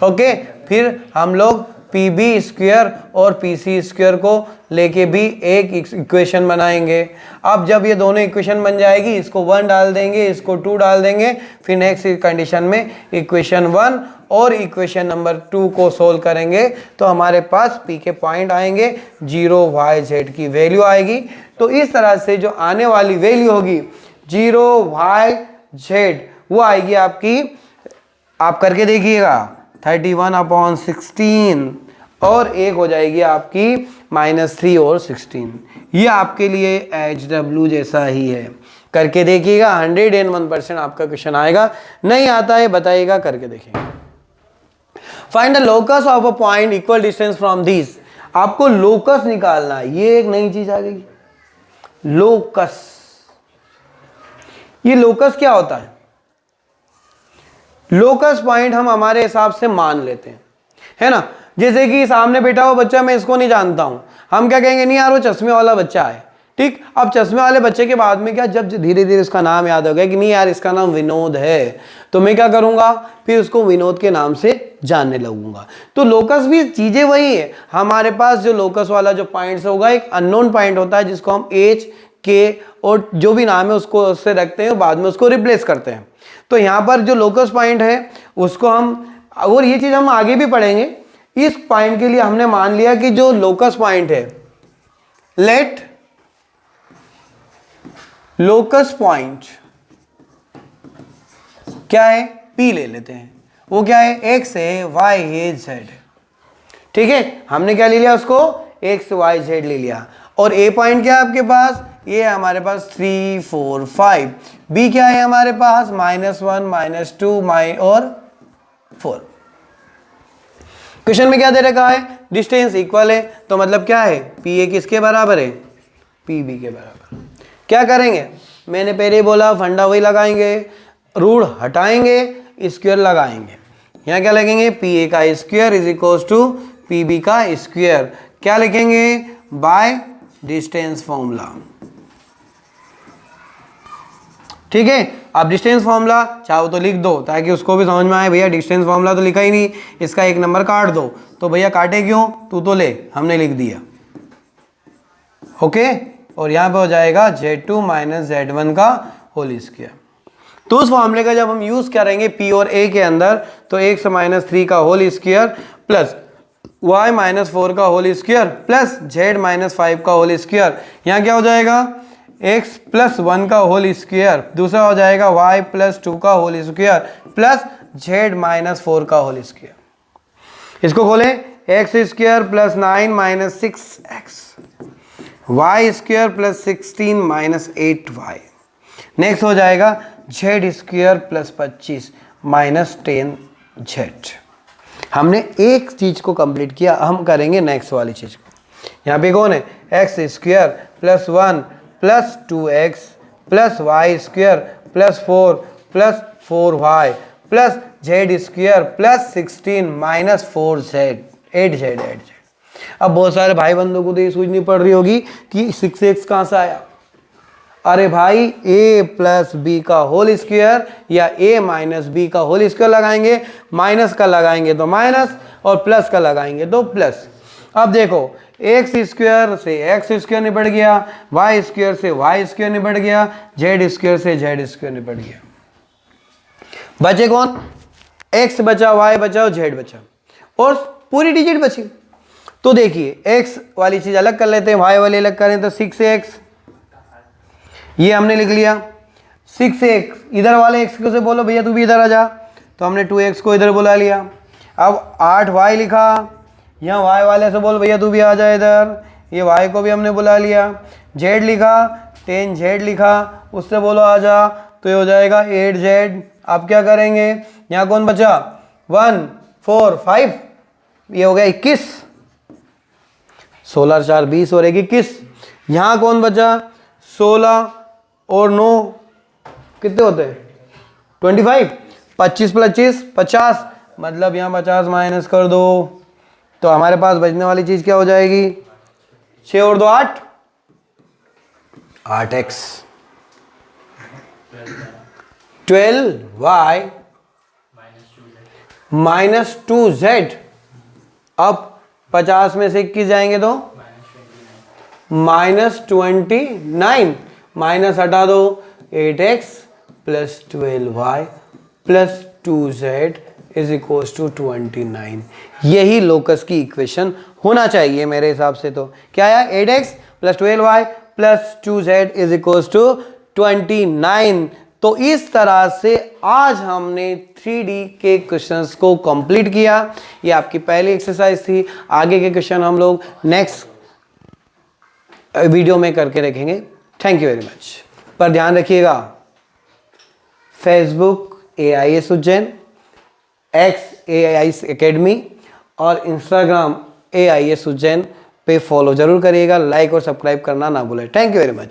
A: ओके, फिर हम लोग पी बी स्क्वायर और पी सी स्क्वायर को लेके भी एक इक्वेशन बनाएंगे। अब जब ये दोनों इक्वेशन बन जाएगी, इसको 1 डाल देंगे, इसको 2 डाल देंगे, फिर नेक्स्ट कंडीशन में इक्वेशन 1 और इक्वेशन नंबर 2 को सोल्व करेंगे, तो हमारे पास पी के पॉइंट आएंगे, 0 y z की वैल्यू आएगी। तो इस तरह से जो आने वाली वैल्यू होगी 0 y z वो आएगी आपकी, आप करके देखिएगा 31/16 और एक हो जाएगी आपकी -3 और 16। ये आपके लिए HW जैसा ही है, करके देखिएगा 101% आपका क्वेश्चन आएगा। नहीं आता है बताइएगा, करके देखेंगे। Find the locus of a point equal distance from this. आपको लोकस निकालना है, ये एक नई चीज आ गई, लोकस। ये लोकस क्या होता है, लोकस पॉइंट हम हमारे हिसाब से मान लेते हैं, है ना। जैसे कि सामने बैठा हुआ बच्चा, मैं इसको नहीं जानता हूं, हम क्या कहेंगे, नहीं यार वो चश्मे वाला बच्चा है, ठीक। अब चश्मे वाले बच्चे के बाद में क्या, जब धीरे धीरे उसका नाम याद हो गया कि नहीं यार इसका नाम विनोद है, तो मैं क्या करूंगा, फिर उसको विनोद के नाम से जानने लगूंगा। तो लोकस भी चीजें वही है, हमारे पास जो लोकस वाला जो पॉइंट होगा, एक अननोन पॉइंट होता है जिसको हम एच के और जो भी नाम है उसको उससे रखते हैं, बाद में उसको रिप्लेस करते हैं। तो यहाँ पर जो लोकस पॉइंट है उसको हम, और ये चीज हम आगे भी पढ़ेंगे, इस पॉइंट के लिए हमने मान लिया कि जो लोकस पॉइंट है, लेट लोकस पॉइंट क्या है, P ले लेते हैं, वो क्या है, x है, y है, z है, ठीक है। हमने क्या ले लिया उसको, x y z ले लिया। और A पॉइंट क्या है आपके पास, ये है हमारे पास 3 4 5। B क्या है हमारे पास, -1 -2 और 4। क्वेश्चन में क्या दे रखा है, डिस्टेंस इक्वल है, तो मतलब क्या है, पी ए किसके बराबर है, पी बी के बराबर। क्या करेंगे, मैंने पहले ही बोला फंडा वही लगाएंगे, रूट हटाएंगे, स्क्वायर लगाएंगे। यहाँ क्या लगेंगे, पी ए का square is equal to P B का स्क्वायर। क्या लिखेंगे, बाय डिस्टेंस फॉर्मूला, ठीक है। अब डिस्टेंस फॉर्मूला चाहो तो लिख दो ताकि उसको भी समझ में आए, भैया डिस्टेंस फॉर्मूला तो लिखा ही नहीं, इसका एक नंबर काट दो, तो भैया काटे क्यों, तू तो ले, हमने लिख दिया। ओके, और यहाँ पे हो जाएगा z2 - z1 का होल स्क्वायर। तो उस फॉर्मूले का जब हम यूज करेंगे P और A के अंदर, तो x - 3 का होल स्क्वायर प्लस y - 4 का होल स्क्वायर प्लस z - 5 का होल स्क्वायर। यहाँ क्या हो जाएगा, x + 1 का होल स्क्वायर, दूसरा हो जाएगा y + 2 का होल स्क्वायर प्लस z - 4 का होल स्क्वायर। इसको खोलें, x² + 9 - 6x, y² + 16 - 8y। Next हो जाएगा z² + 25 - 10z। हमने एक चीज को कंप्लीट किया, हम करेंगे नेक्स्ट वाली चीज को। यहाँ पे कौन है, x² + 1 + 2x + y² + 4 + 4y + z² + 16 - 4z 8z। अब बहुत सारे भाई बंधुओं को तो ये सूझनी पड़ रही होगी कि 6x कहाँ से आया। अरे भाई a + b का होल स्क्वायर या a - b का होल स्क्वायर लगाएंगे, माइनस का लगाएंगे तो माइनस और प्लस का लगाएंगे तो प्लस। अब देखो x² से x² निपट गया, y² से y² निपट गया, z² से z² निपट गया। बचे कौन, x बचा, y बचा और z बचा, और पूरी डिजिट बची। तो देखिए x वाली चीज अलग कर लेते हैं, y वाली अलग करें तो 6x, ये हमने लिख लिया 6x। इधर वाले x को से बोलो भैया तू भी इधर आ जा, तो हमने 2x को इधर बुला लिया। अब 8y लिखा, यहाँ y वाले से बोल भैया तू भी आ जा इधर, ये y को भी हमने बुला लिया, z लिखा, tan z लिखा, उससे बोलो आ जा, तो ये हो जाएगा 8z। आप क्या करेंगे, यहाँ कौन बचा 1 4 5, ये हो गया 21, 16 4 20 और 21। यहाँ कौन बचा 16 और 9 कितने होते हैं 25, 25 25 50, मतलब यहाँ 50 माइनस कर दो, तो हमारे पास बचने वाली चीज क्या हो जाएगी 6 और 2 8, 8x, 12y माइनस 2z। अब 50 में से 21 जाएंगे तो -29, माइनस हटा दो 8x plus 12y plus 2z is equal to 29। यही लोकस की इक्वेशन होना चाहिए मेरे हिसाब से। तो क्या आया 8x plus 12y plus 2z is equal to 29। तो इस तरह से आज हमने 3D के क्वेश्चंस को कंप्लीट किया। ये आपकी पहली एक्सरसाइज थी। आगे के क्वेश्चन हम लोग नेक्स्ट वीडियो में करके रखेंगे। Thank you very much. पर ध्यान रखिएगा, Facebook AIS Ujjain, X AIS academy और इंस्टाग्राम AIS उज्जैन पे फॉलो जरूर करिएगा। लाइक और सब्सक्राइब करना ना भूलें। Thank you very much.